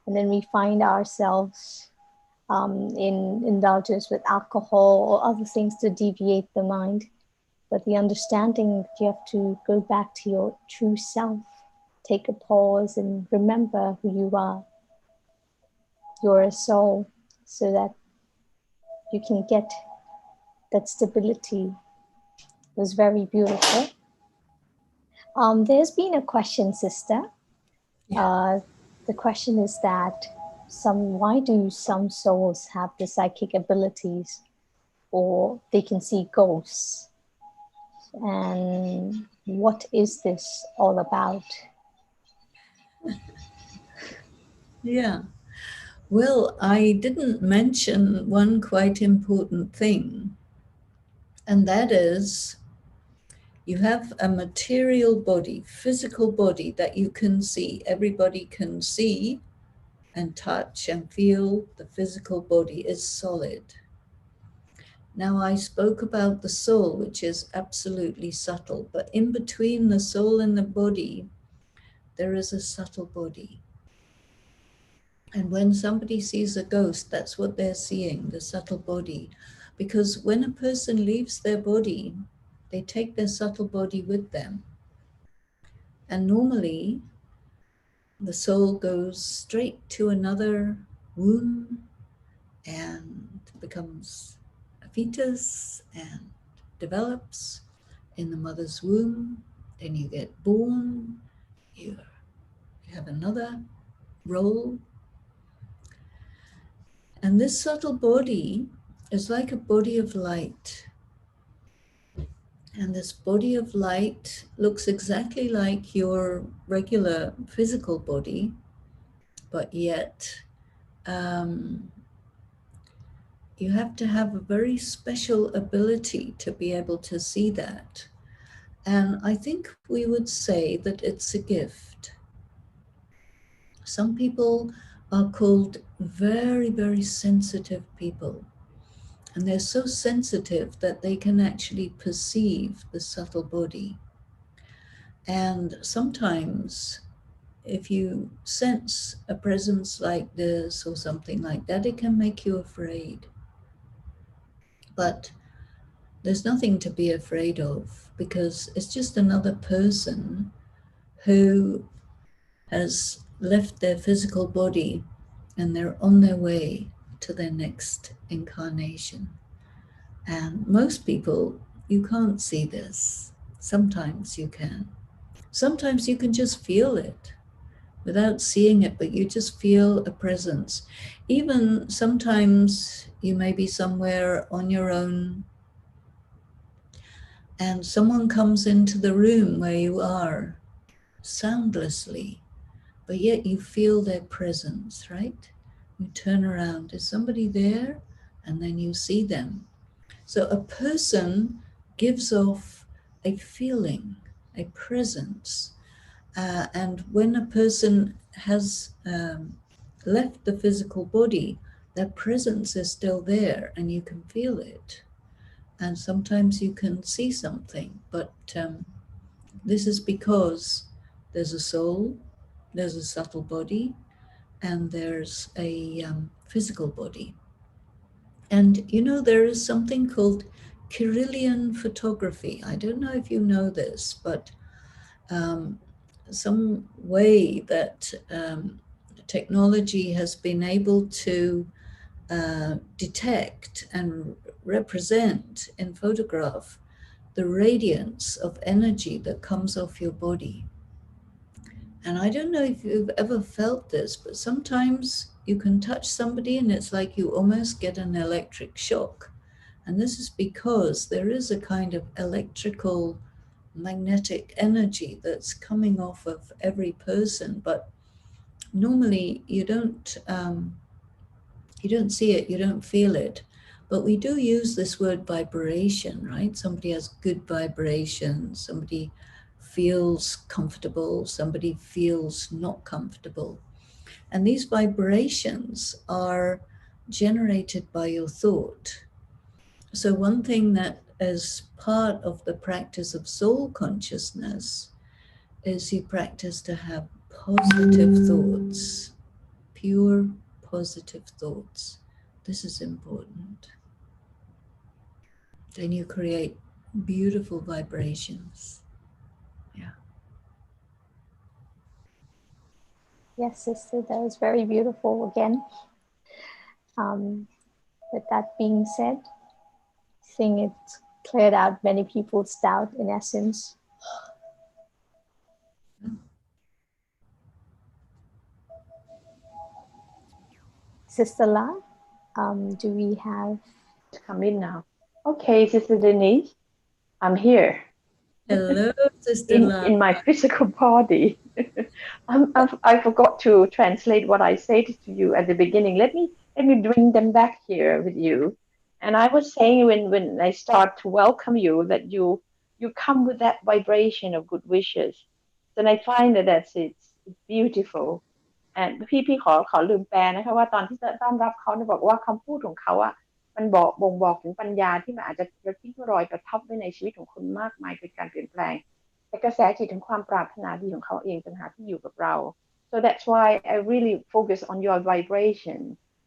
And then we find ourselves in indulgence with alcohol or other things to deviate the mind. But the understanding that you have to go back to your true self, take a pause and remember who you are. You're a soul, so that you can get that stability. It was very beautiful. There's been a question, sister. Yeah. The question is that why do some souls have the psychic abilities, or they can see ghosts? And what is this all about? Yeah. Well, I didn't mention one quite important thing, and that is you have a material body, physical body that you can see. Everybody can see and touch and feel. The physical body is solid. Now, I spoke about the soul, which is absolutely subtle, but in between the soul and the body, there is a subtle body. And when somebody sees a ghost, that's what they're seeing, the subtle body. Because when a person leaves their body, they take their subtle body with them. And normally, the soul goes straight to another womb and becomes a fetus and develops in the mother's womb. Then you get born, you have another role. And this subtle body is like a body of light. And this body of light looks exactly like your regular physical body, but yet you have to have a very special ability to be able to see that. And I think we would say that it's a gift. Some people are called very, very sensitive people. And they're so sensitive that they can actually perceive the subtle body. And sometimes if you sense a presence like this or something like that, it can make you afraid. But there's nothing to be afraid of, because it's just another person who has left their physical body and they're on their way to their next incarnation. And most people, you can't see this. Sometimes you can. Sometimes you can just feel it without seeing it, but you just feel a presence. Even sometimes you may be somewhere on your own and someone comes into the room where you are soundlessly, but yet you feel their presence, right? You turn around, is somebody there? And then you see them. So a person gives off a feeling, a presence. And when a person has left the physical body, their presence is still there and you can feel it. And sometimes you can see something, but this is because there's a soul, there's a subtle body, and there's a physical body. And you know, there is something called Kirlian photography. I don't know if you know this, but some way that technology has been able to detect and represent in photograph the radiance of energy that comes off your body. And I don't know if you've ever felt this, but sometimes you can touch somebody and it's like you almost get an electric shock. And this is because there is a kind of electrical magnetic energy that's coming off of every person, but normally you don't see it, you don't feel it. But we do use this word vibration, right? Somebody has good vibration, somebody feels comfortable, somebody feels not comfortable. And these vibrations are generated by your thought. So one thing that is part of the practice of soul consciousness is you practice to have positive thoughts, pure positive thoughts. This is important. Then you create beautiful vibrations. Yeah. Yes, sister, that was very beautiful again. With that being said, I think it's cleared out many people's doubt in essence. Sister La, do we have come in now? Okay, Sister Denise, I'm here. Hello, Sister La. In my physical body. I forgot to translate what I said to you at the beginning. Let me bring them back here with you. And I was saying when I start to welcome you that you come with that vibration of good wishes. And I find that it's beautiful. And พี่ขอลืมแปลนะคะว่าตอนที่ต้อนรับเขาเนี่ยบอกว่าคำพูดของเขาอะมันบ่งบอกถึงปัญญาที่มันอาจจะทิ้งรอยประทับไว้ในชีวิตของคนมากมายเกิดการเปลี่ยนแปลงแต่กระแสจิตถึงความปรารถนาดีของเขาเองต่างหากที่อยู่กับเรา so that's why I really focus on your vibration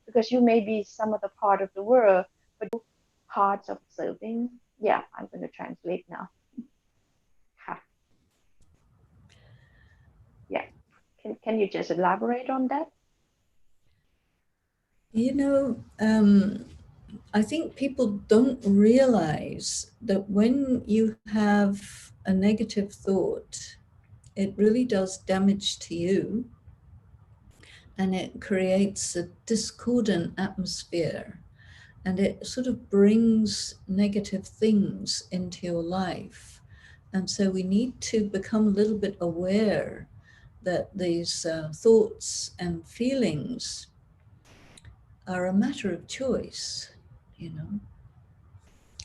because you may be some other part of the world but parts of serving. Yeah, I'm going to translate now. Yeah, Can you just elaborate on that? You know, I think people don't realize that when you have a negative thought, it really does damage to you, and it creates a discordant atmosphere, and it sort of brings negative things into your life. And so we need to become a little bit aware that these thoughts and feelings are a matter of choice. You know,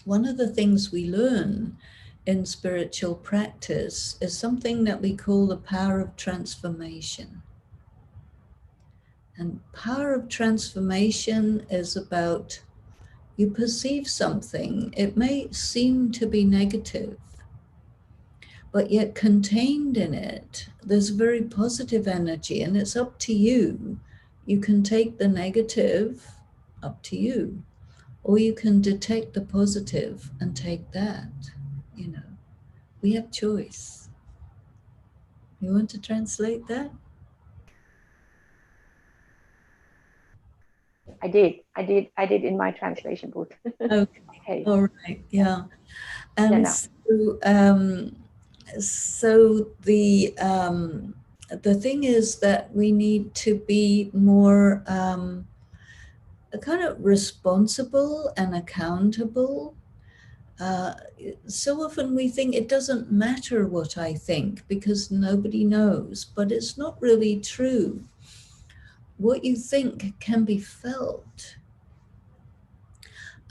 one of the things we learn in spiritual practice is something that we call the power of transformation. And power of transformation is about, you perceive something, it may seem to be negative, but yet contained in it, there's very positive energy, and it's up to you. You can take the negative, up to you, or you can detect the positive and take that. You know, we have choice. You want to translate that? I did in my translation booth. Okay. Okay. All right. Yeah. Yeah, And no. so the thing is that we need to be more kind of responsible and accountable. So often we think it doesn't matter what I think because nobody knows, but it's not really true. What you think can be felt.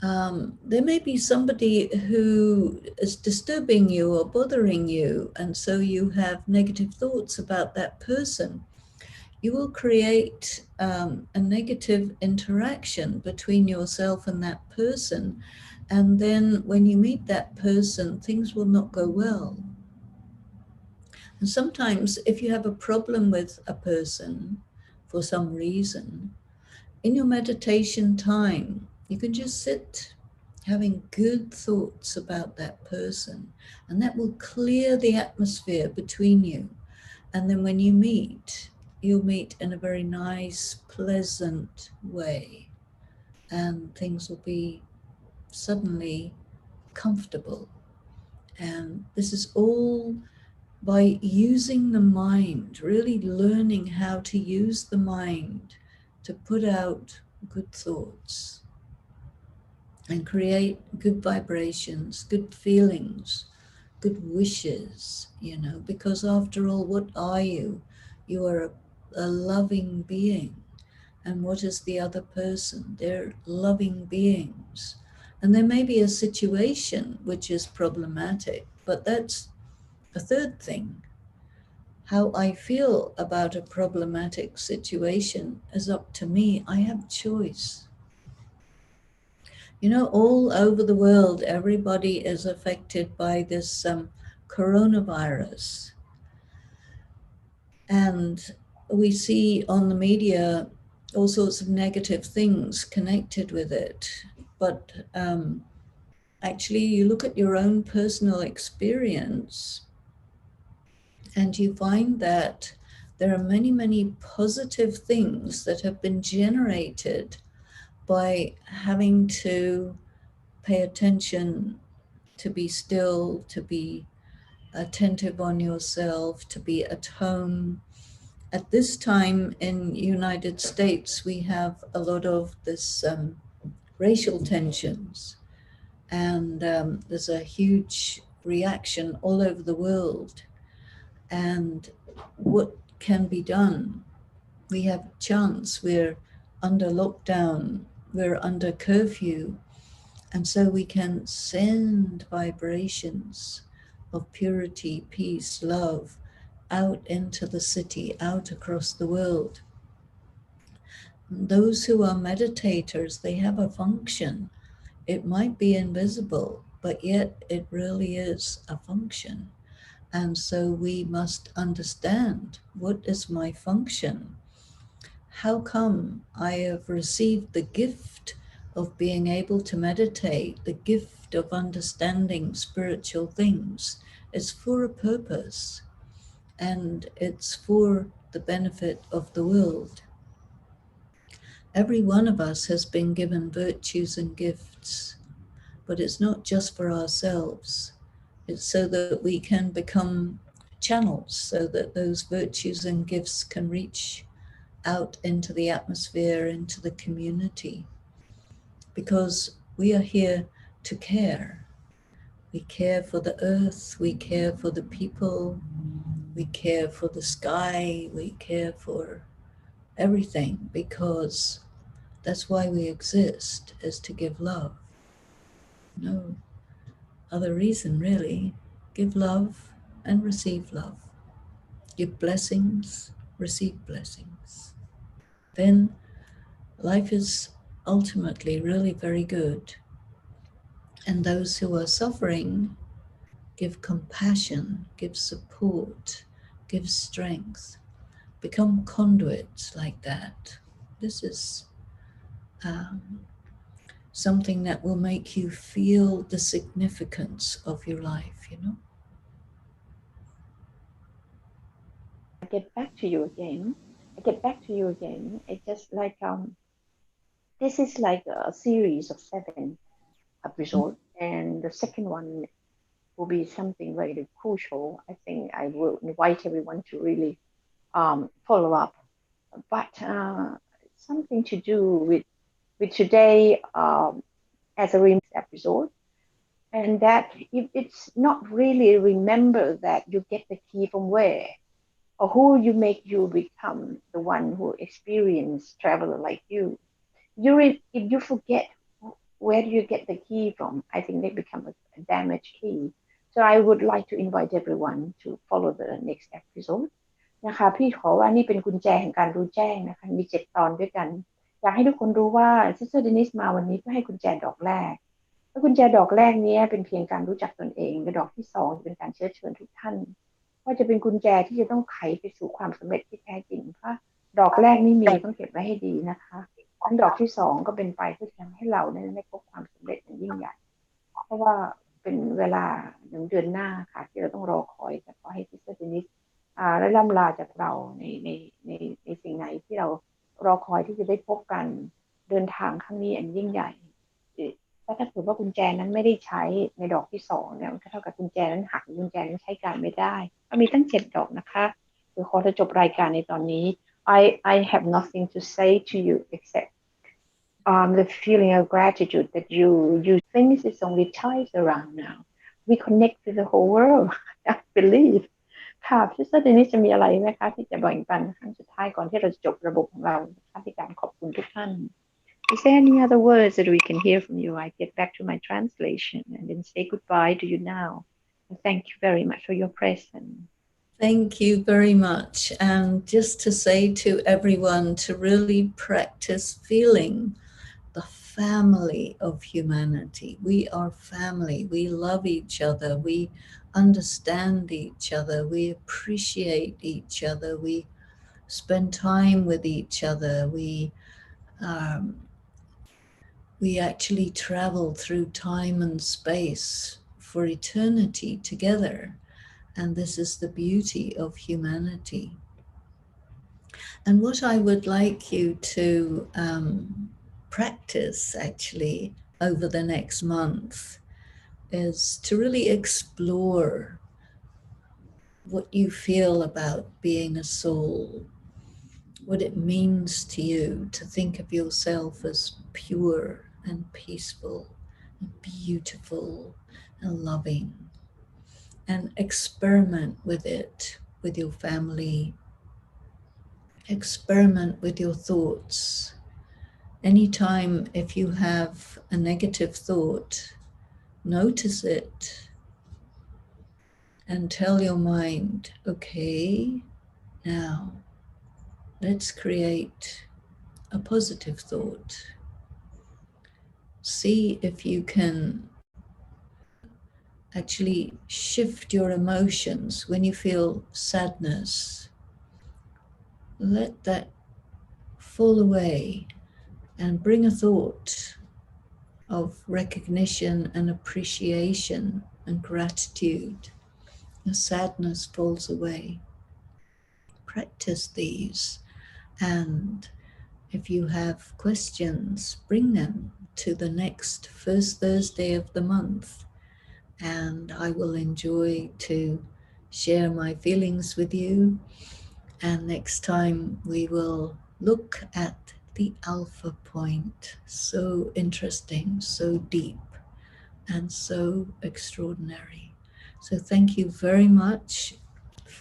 There may be somebody who is disturbing you or bothering you, and so you have negative thoughts about that person. You will create a negative interaction between yourself and that person. And then when you meet that person, things will not go well. And sometimes if you have a problem with a person for some reason, in your meditation time, you can just sit having good thoughts about that person, and that will clear the atmosphere between you. And then when you meet, you'll meet in a very nice, pleasant way, and things will be suddenly comfortable. And this is all by using the mind, really learning how to use the mind to put out good thoughts and create good vibrations, good feelings, good wishes, you know, because after all, what are you? You are a loving being. And what is the other person? They're loving beings. And there may be a situation which is problematic, but that's a third thing. How I feel about a problematic situation is up to me. I have choice. You know, all over the world, everybody is affected by this coronavirus. And we see on the media all sorts of negative things connected with it. But actually, you look at your own personal experience and you find that there are many, many positive things that have been generated by having to pay attention, to be still, to be attentive on yourself, to be at home. At this time in United States, we have a lot of this racial tensions, and there's a huge reaction all over the world. And what can be done? We have a chance. We're under lockdown, we're under curfew, and so we can send vibrations of purity, peace, love out into the city, out across the world. Those who are meditators, they have a function. It might be invisible, but yet it really is a function. And so we must understand, what is my function? How come I have received the gift of being able to meditate, the gift of understanding spiritual things? It's for a purpose, and it's for the benefit of the world. Every one of us has been given virtues and gifts, but it's not just for ourselves. It's so that we can become channels, so that those virtues and gifts can reach out into the atmosphere, into the community. Because we are here to care. We care for the earth, we care for the people, we care for the sky, we care for everything, because that's why we exist, is to give love. No other reason, really. Give love and receive love. Give blessings, receive blessings. Then life is ultimately really very good. And those who are suffering, give compassion, give support, give strength. Become conduits like that. This is something that will make you feel the significance of your life, you know? I get back to you again. It's just like this is like a series of 7 episodes, and the second one will be something very crucial. I think I will invite everyone to really follow up. But something to do with today as a remix episode, and that if it's not really remember that you get the key from where, or who you make you become the one who experience traveler like you. If you forget where do you get the key from, I think they become a damaged key. So I would like to invite everyone to follow the next episode นะคะพี่ขอว่านี่เป็นกุญแจแห่งการรู้แจ้งนะคะมี7 ตอนด้วยกันอยากให้ทุกคนรู้ว่าซิสเตอร์เดนิสมาวันนี้เพื่อให้กุญแจดอกแรกและกุญแจดอกแรกนี้เป็นเพียงการรู้จักตนเองและดอกที่2จะเป็นการเชื้อเชิญทุกท่านว่าจะเป็นกุญแจที่จะต้องไขไปสู่ความสำเร็จที่แท้จริงเพราะดอกแรกนี่มีต้องเก็บไว้ให้ดีนะคะทั้งดอกที่2ก็เป็นไปเพื่อทำให้เราได้พบความสำเร็จอย่างยิ่งใหญ่เพราะว่าเป็นเวลา1 เดือนหน้าค่ะที่เราต้องรอคอยแต่ขอให้ซิสเตอร์เดนิสและล่ำลาจากเราในสิ่งไหนที่เรารอคอยที่จะได้พบกันเดินทางครั้งนี้อันยิ่งใหญ่ถ้าเกิดว่ากุญแจนั้นไม่ได้ใช้ในดอกที่2เนี่ยมันก็เท่ากับกุญแจนั้นหักกุญแจนั้นใช้การไม่ได้มีตั้ง7 ดอกนะคะเดี๋ยวขอจะจบรายการในตอนนี้ I have nothing to say to you except the feeling of gratitude that you things is only ties around now. We connect with the whole world. I believe. ค่ะพี่เซอร์เดนิสจะมีอะไรไหมคะที่จะแบ่งปันครั้งสุดท้ายก่อนที่เราจะจบระบบของเราที่การขอบคุณทุกท่าน Is there any other words that we can hear from you? I get back to my translation and then say goodbye to you now. And thank you very much for your presence. Thank you very much. And just to say to everyone to really practice feeling the family of humanity. We are family. We love each other. We understand each other. We appreciate each other. We spend time with each other. We actually travel through time and space for eternity together. And this is the beauty of humanity. And what I would like you to practice actually over the next month is to really explore what you feel about being a soul, what it means to you to think of yourself as pure and peaceful and beautiful and loving, and experiment with it, with your family. Experiment with your thoughts. Anytime if you have a negative thought, notice it and tell your mind, okay, now let's create a positive thought. See if you can actually shift your emotions when you feel sadness. Let that fall away and bring a thought of recognition and appreciation and gratitude. The sadness falls away. practice these. And if you have questions, bring them to the next first Thursday of the month. And I will enjoy to share my feelings with you. And next time we will look at the alpha point. So interesting, so deep, and so extraordinary. So thank you very much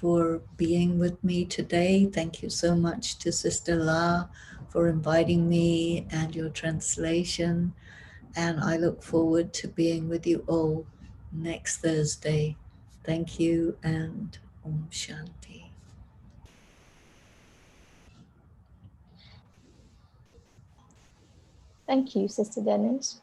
for being with me today. Thank you so much to Sister La for inviting me and your translation. And I look forward to being with you all next Thursday. Thank you, and Om Shanti. Thank you, Sister Dennis.